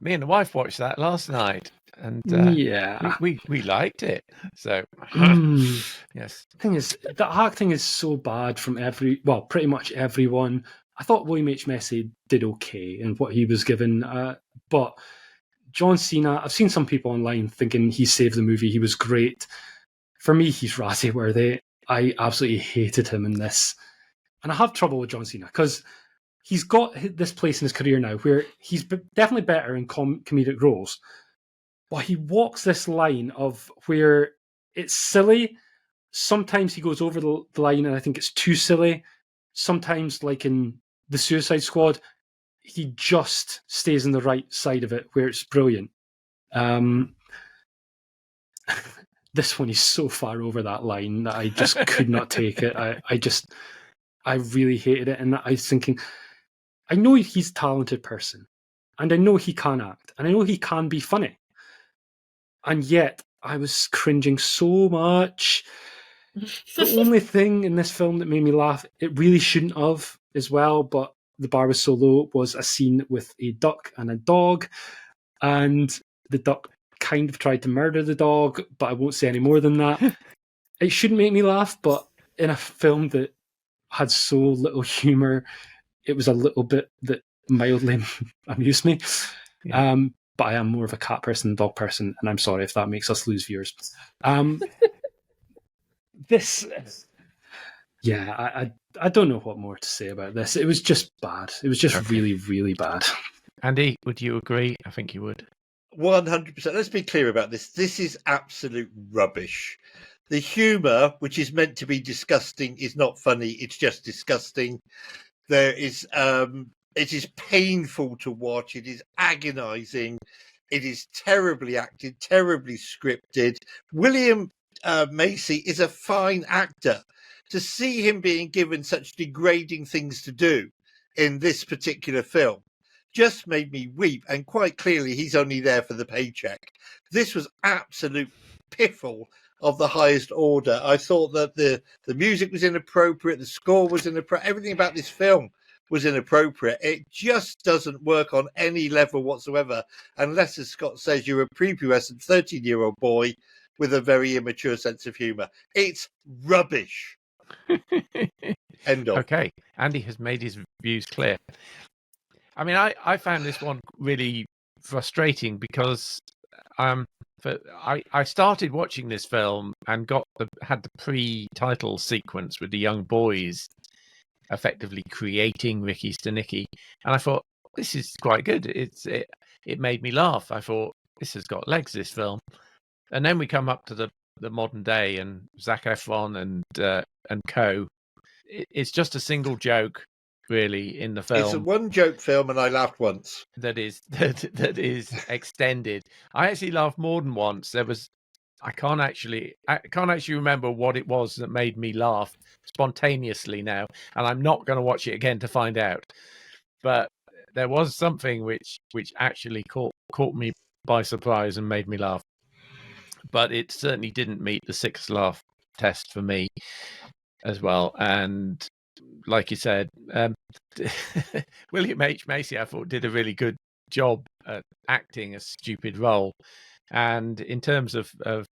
me and the wife watched that last night." And we liked it. So yes. The thing is, the acting is so bad from pretty much everyone. I thought William H. Macy did okay in what he was given, but John Cena, I've seen some people online thinking he saved the movie, he was great. For me, he's Razzie worthy. I absolutely hated him in this. And I have trouble with John Cena because he's got this place in his career now where he's definitely better in comedic roles. But he walks this line of where it's silly. Sometimes he goes over the line and I think it's too silly. Sometimes, like in The Suicide Squad, he just stays on the right side of it where it's brilliant. This one is so far over that line that I just could not take it. I really hated it. And I was thinking, I know he's a talented person and I know he can act and I know he can be funny. And yet I was cringing so much. The only thing in this film that made me laugh, it really shouldn't have as well, but the bar was so low, was a scene with a duck and a dog. And the duck kind of tried to murder the dog, but I won't say any more than that. It shouldn't make me laugh, but in a film that had so little humour, it was a little bit that mildly amused me. Yeah. But I am more of a cat person than dog person, and I'm sorry if that makes us lose viewers. I don't know what more to say about this. It was just bad. It was just really, really bad. Andy, would you agree? I think you would. 100%. Let's be clear about this. This is absolute rubbish. The humour, which is meant to be disgusting, is not funny. It's just disgusting. There is, it is painful to watch. It is agonising. It is terribly acted, terribly scripted. William Macy is a fine actor. To see him being given such degrading things to do in this particular film just made me weep, and quite clearly he's only there for the paycheck. This was absolute piffle of the highest order. I thought that the music was inappropriate, the score was inappropriate, everything about this film was inappropriate. It just doesn't work on any level whatsoever, unless, as Scott says, you're a prepubescent 13-year-old boy with a very immature sense of humour. It's rubbish. End of. Okay, Andy has made his views clear. I mean, I found this one really frustrating because I started watching this film and had the pre-title sequence with the young boys effectively creating Ricky Stanicky, and I thought this is quite good. It made me laugh. I thought this has got legs, this film. And then we come up to the modern day and Zac Efron and co. It's just a single joke, really, in the film. It's a one-joke film, and I laughed once. That is extended. I actually laughed more than once. I can't actually remember what it was that made me laugh spontaneously now, and I'm not going to watch it again to find out. But there was something which actually caught me by surprise and made me laugh. But it certainly didn't meet the 6 laugh test for me as well. And like you said, William H. Macy, I thought, did a really good job at acting a stupid role. And in terms of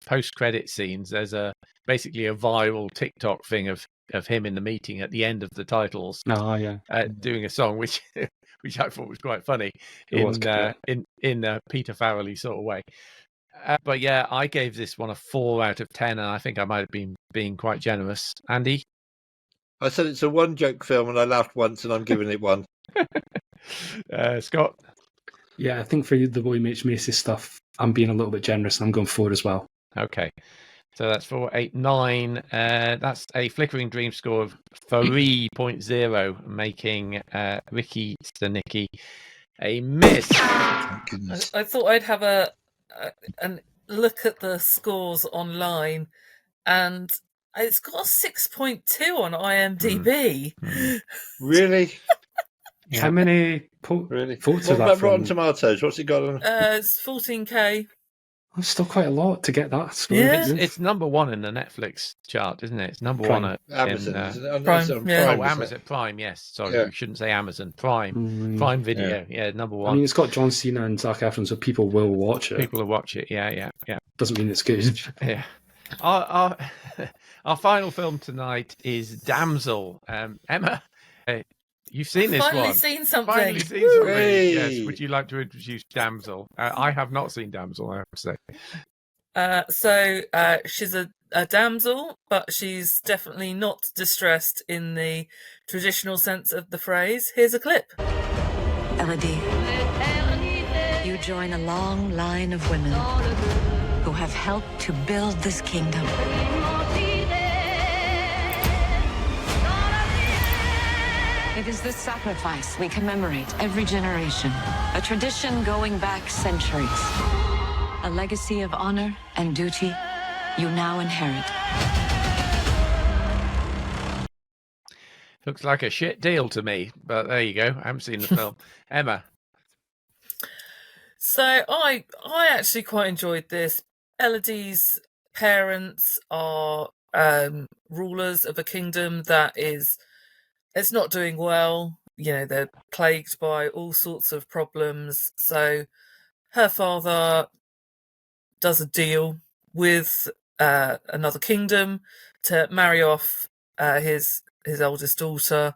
post-credit scenes, there's basically a viral TikTok thing of him in the meeting at the end of the titles, doing a song, which I thought was quite funny in a Peter Farrelly sort of way. But yeah, I gave this one a 4 out of 10, and I think I might have been being quite generous. Andy? I said it's a one-joke film, and I laughed once, and I'm giving it 1. Scott? Yeah, I think for the William H. Macy stuff, I'm being a little bit generous, and I'm going 4 as well. Okay. So that's 4, 8, 9. That's a Flickering Dreams score of 3.0, making Ricky Stanicky a miss. I thought I'd have a look at the scores online, and it's got a 6.2 on IMDb. Really? How many votes What about Rotten Tomatoes? What's it got on? It's 14k. That's still quite a lot to get that score. Yeah. It's number 1 in the Netflix chart, isn't it? It's number Prime. 1 at Amazon. Prime. Yeah. Amazon Prime. Yes, sorry, we shouldn't say Amazon Prime. Prime Video. Yeah, number 1. I mean, it's got John Cena and Zac Efron, so people will watch it. People will watch it. Yeah. Doesn't mean it's good. Yeah. Our final film tonight is Damsel. Emma, You've seen this Finally one. seen something. Finally seen something. Hey. Yes. Would you like to introduce Damsel? I have not seen Damsel, I have to say. So she's a damsel, but she's definitely not distressed in the traditional sense of the phrase. Here's a clip. Elodie, you join a long line of women who have helped to build this kingdom. It is this sacrifice we commemorate every generation, a tradition going back centuries, a legacy of honor and duty you now inherit. Looks like a shit deal to me, but there you go. I haven't seen the film. Emma. So I actually quite enjoyed this. Elodie's parents are rulers of a kingdom that it's not doing well. You know, they're plagued by all sorts of problems. So her father does a deal with another kingdom to marry off his eldest daughter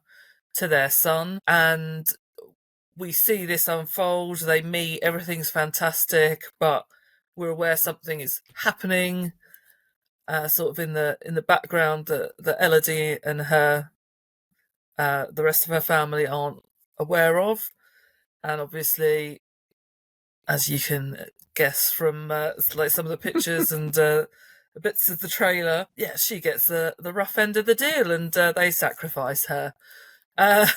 to their son, and we see this unfold. They meet, everything's fantastic, but we're aware something is happening sort of in the background that Elodie and her the rest of her family aren't aware of. And obviously, as you can guess from like some of the pictures and bits of the trailer, yeah, she gets the rough end of the deal, and they sacrifice her. And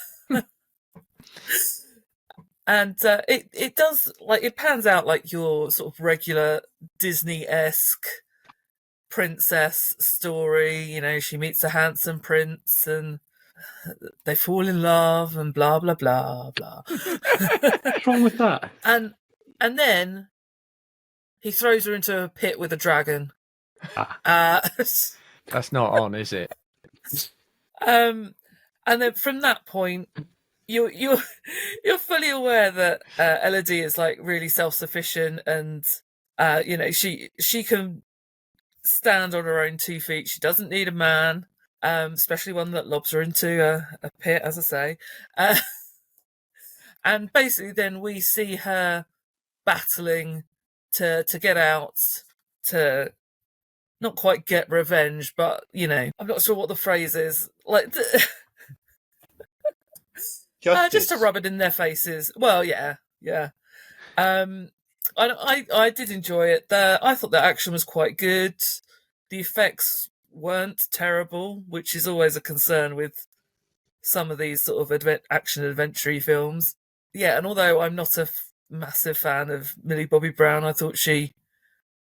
it does, like, it pans out like your sort of regular Disney-esque princess story. You know, she meets a handsome prince and they fall in love and blah blah blah blah. What's wrong with that? And then he throws her into a pit with a dragon. That's not on, is it? And then from that point, you're fully aware that Elodie is like really self-sufficient, and you know, she can stand on her own 2 feet. She doesn't need a man, especially one that lobs her into a pit, as I say. And basically, then we see her battling to get out, to not quite get revenge, but you know, I'm not sure what the phrase is. Like. Just to rub it in their faces. Well, yeah. I did enjoy it. I thought the action was quite good. The effects weren't terrible, which is always a concern with some of these sort of action adventure films. Yeah, and although I'm not a massive fan of Millie Bobby Brown, I thought she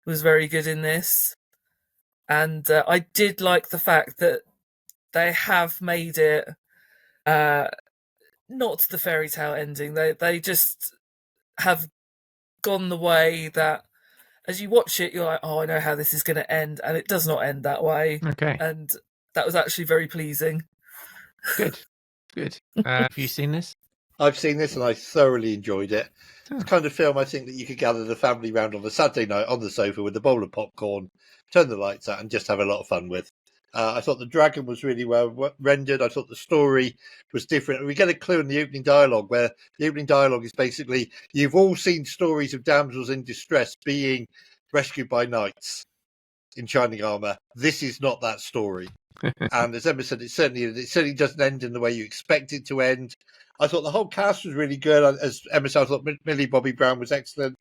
was very good in this. And I did like the fact that they have made it not the fairy tale ending. They just have gone the way that, as you watch it, you're like, oh, I know how this is going to end, and it does not end that way. Okay. And that was actually very pleasing. Good. Have you seen this? I've seen this and I thoroughly enjoyed it. It's the kind of film I think that you could gather the family round on a Saturday night on the sofa with a bowl of popcorn, turn the lights out, and just have a lot of fun with. I thought the dragon was really well rendered. I thought the story was different. We get a clue in the opening dialogue, where the opening dialogue is basically, you've all seen stories of damsels in distress being rescued by knights in shining armour. This is not that story. And as Emma said, it certainly doesn't end in the way you expect it to end. I thought the whole cast was really good. As Emma said, I thought Millie Bobby Brown was excellent.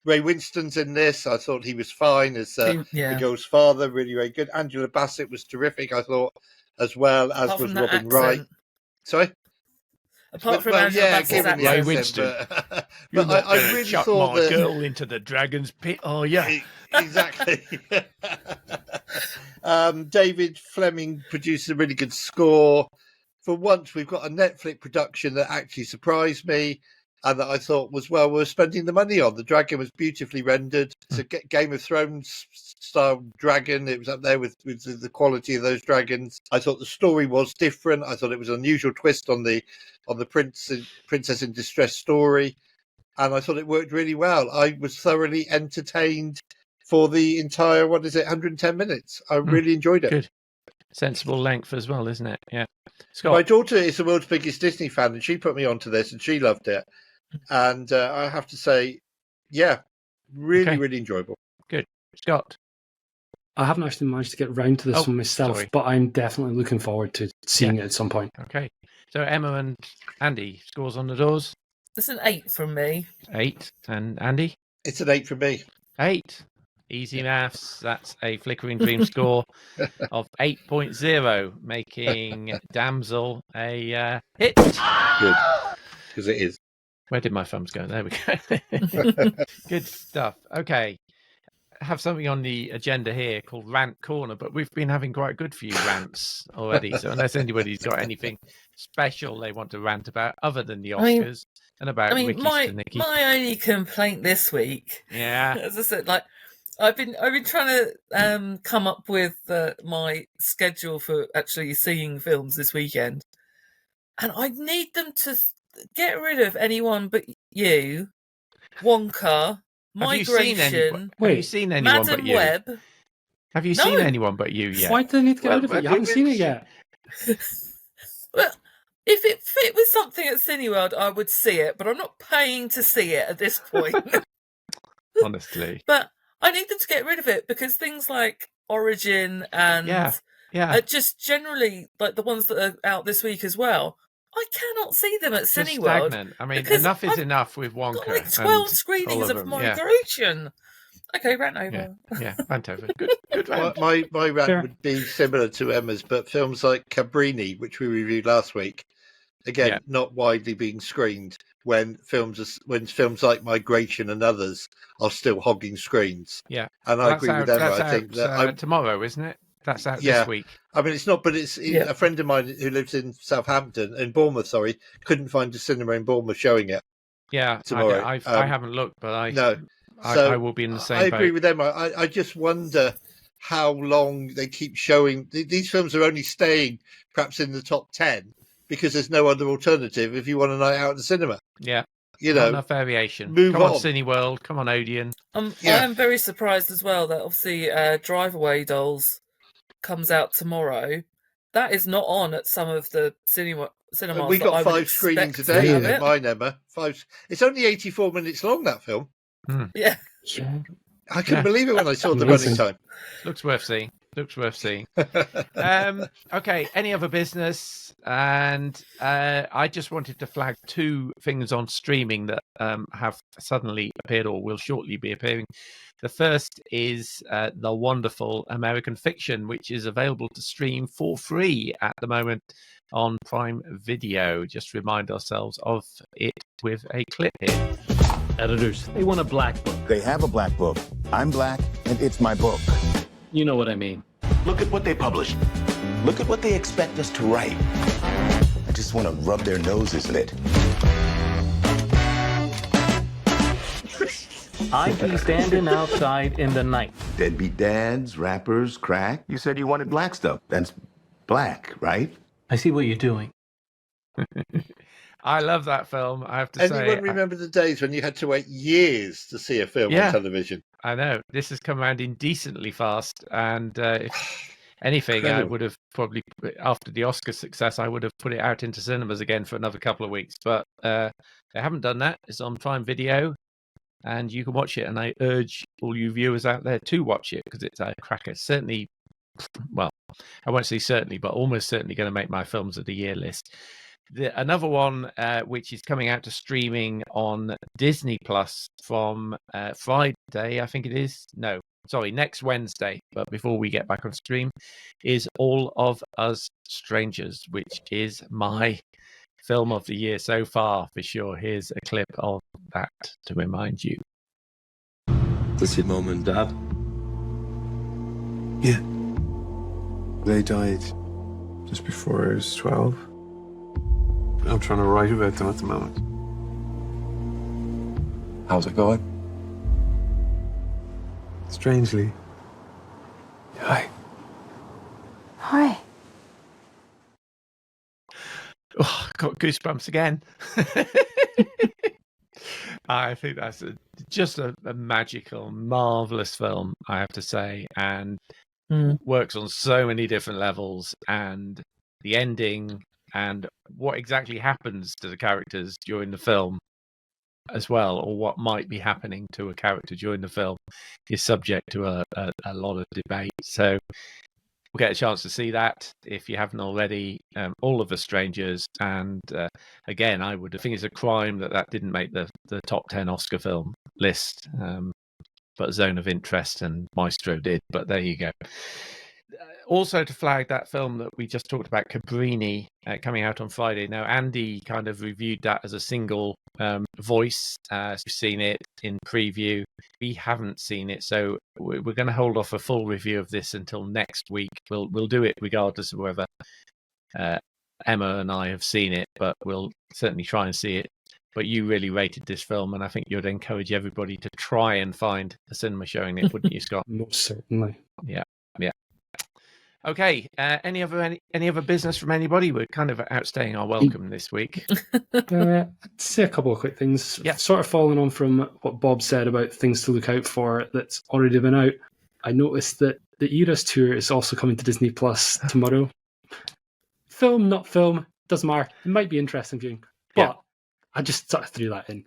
Ray Winston's in this. I thought he was fine as the girl's father. Really, very good. Angela Bassett was terrific, I thought, as well, as was Robin Wright. Sorry? Apart from Angela Bassett's accent. Ray Winston. But I really chuck thought my that... girl into the dragon's pit, are you? Exactly. David Fleming produced a really good score. For once, we've got a Netflix production that actually surprised me and that I thought was well worth spending the money on. The dragon was beautifully rendered. It's a Game of Thrones style dragon. It was up there with the quality of those dragons. I thought the story was different. I thought it was an unusual twist on the princess in distress story, and I thought it worked really well. I was thoroughly entertained for the entire 110 minutes. I really enjoyed it. Good. sensible length as well, isn't it? Yeah. Scott. My daughter is the world's biggest Disney fan, and she put me onto this, and she loved it. And I have to say, yeah, really enjoyable. Good. Scott. I haven't actually managed to get round to this one myself, but I'm definitely looking forward to seeing it at some point. Okay. So Emma and Andy, scores on the doors? It's an 8 from me. 8. And Andy? It's an 8 from me. 8. Easy maths. That's a Flickering Dreams score of 8.0, making Damsel a hit. Good. Because it is. Where did my thumbs go? There we go. Good stuff. Okay. Have something on the agenda here called Rant Corner, but we've been having quite good few rants already. So unless anybody's got anything special they want to rant about other than the Oscars and about Ricky Stanicky. My only complaint this week, as I said, like I've been trying to come up with my schedule for actually seeing films this weekend, and I need them to get rid of Anyone But You, Wonka. Migration. Have you seen Anyone Madam But You? Web. Have you seen Anyone But You yet? Why do they need to get rid of it? You haven't seen it yet. Well, if it fit with something at Cineworld, I would see it, but I'm not paying to see it at this point. Honestly. But I need them to get rid of it because things like Origin and just generally like the ones that are out this week as well. I cannot see them at Cineworld. Stagnant. I mean, enough is enough with Wonka. Got like 12 screenings of Migration. Okay, rant over. Yeah, rant over. Good rant. My rant would be similar to Emma's, but films like Cabrini, which we reviewed last week, again, not widely being screened when films like Migration and others are still hogging screens. Yeah, and I agree with Emma. I think that tomorrow, isn't it? That's out this week. I mean, it's not, but it's a friend of mine who lives in Bournemouth, couldn't find a cinema in Bournemouth showing it. Yeah, tomorrow. I haven't looked, but I will be in the same boat. I agree with them. I just wonder how long they keep showing. These films are only staying perhaps in the top 10 because there's no other alternative if you want a night out at the cinema. Yeah. You know, enough variation. Come on Cineworld. Come on, Odeon. I am very surprised as well that obviously Drive Away Dolls comes out tomorrow. That is not on at some of the cinemas. We got 5 screenings a day at mine, Emma. 5. It's only 84 minutes long, that film. Yeah. I couldn't believe it when I saw the running time. Looks worth seeing. Okay, any other business? And I just wanted to flag 2 things on streaming that have suddenly appeared or will shortly be appearing. The first is the wonderful American Fiction, which is available to stream for free at the moment on Prime Video. Just remind ourselves of it with a clip here. Editors, they want a black book. They have a black book. I'm black, and it's my book. You know what I mean. Look at what they published. Look at what they expect us to write. I just want to rub their noses in it. I'd be standing outside in the night. Deadbeat dads, rappers, crack. You said you wanted black stuff. That's black, right? I see what you're doing. I love that film, I have to say. Anyone remember the days when you had to wait years to see a film on television? I know. This has come around indecently fast. And if anything, I would have probably, after the Oscar success, I would have put it out into cinemas again for another couple of weeks. But they haven't done that. It's on Prime Video. And you can watch it. And I urge all you viewers out there to watch it because it's a cracker. Certainly, well, I won't say certainly, but almost certainly going to make my films of the year list. Another one which is coming out to streaming on Disney Plus from Friday, I think it is. No, sorry, next Wednesday. But before we get back on stream, is All of Us Strangers, which is my film of the year so far for sure. Here's a clip of that to remind you. That's your mum and dad? Yeah. They died just before I was 12. I'm trying to write about them at the moment. How's it going? Strangely. Hi. Hi. Oh, got goosebumps again. I think that's just a magical, marvelous film, I have to say. And works on so many different levels, and the ending and what exactly happens to the characters during the film as well, or what might be happening to a character during the film, is subject to a lot of debate. So we'll get a chance to see that if you haven't already. All of the Strangers, and again, I think it's a crime that didn't make the top 10 Oscar film list, but Zone of Interest and Maestro did. But there you go. Also, to flag that film that we just talked about, Cabrini, coming out on Friday. Now, Andy kind of reviewed that as a single voice. We've seen it in preview. We haven't seen it, so we're going to hold off a full review of this until next week. We'll do it regardless of whether Emma and I have seen it, but we'll certainly try and see it. But you really rated this film, and I think you'd encourage everybody to try and find a cinema showing it, wouldn't you, Scott? Most certainly. Yeah. Okay. Any other business from anybody? We're kind of outstaying our welcome this week. I'd say a couple of quick things. Yeah. Sort of following on from what Bob said about things to look out for that's already been out. I noticed that the Eras tour is also coming to Disney Plus tomorrow. Film, not film, doesn't matter. It might be interesting viewing, but I just sort of threw that in.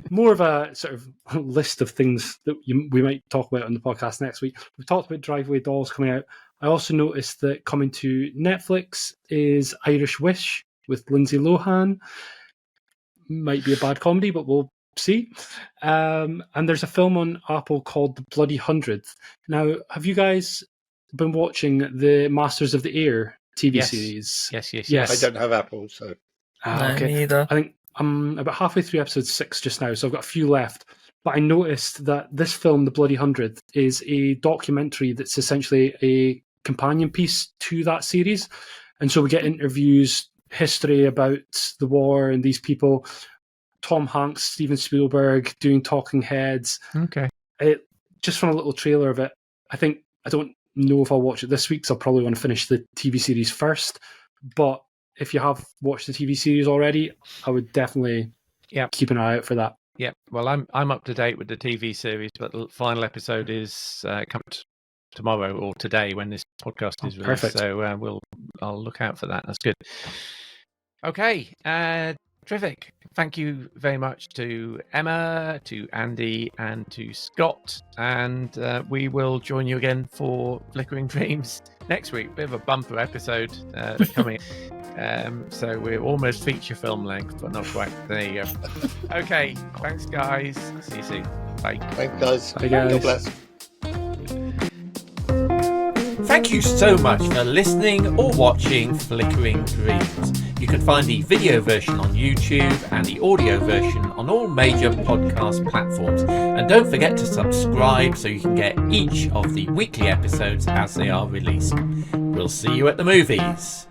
More of a sort of list of things that we might talk about on the podcast next week. We've talked about Driveway Dolls coming out. I also noticed that coming to Netflix is Irish Wish with Lindsay Lohan. Might be a bad comedy, but we'll see. And there's a film on Apple called The Bloody 100th. Now, have you guys been watching the Masters of the Air TV series? Yes. I don't have Apple, so... No, me either. I think I'm about halfway through episode 6 just now, so I've got a few left. But I noticed that this film, The Bloody 100th, is a documentary that's essentially a companion piece to that series. And so we get interviews, history about the war and these people. Tom Hanks, Steven Spielberg doing talking heads. Okay. Just from a little trailer of it, I don't know if I'll watch it this week, so I'll probably want to finish the TV series first. But if you have watched the TV series already, I would definitely keep an eye out for that. Yeah, well, I'm up to date with the TV series, but the final episode is coming tomorrow or today when this podcast is released. Perfect. So I'll look out for that. That's good. Okay, terrific. Thank you very much to Emma, to Andy, and to Scott. And we will join you again for Flickering Dreams next week. Bit of a bumper episode coming. So we're almost feature film length, but not quite. There you go. Okay, thanks, guys. See you soon. Bye. Thanks, guys. Bye, guys. God bless. Thank you so much for listening or watching Flickering Dreams. You can find the video version on YouTube and the audio version on all major podcast platforms. And don't forget to subscribe so you can get each of the weekly episodes as they are released. We'll see you at the movies.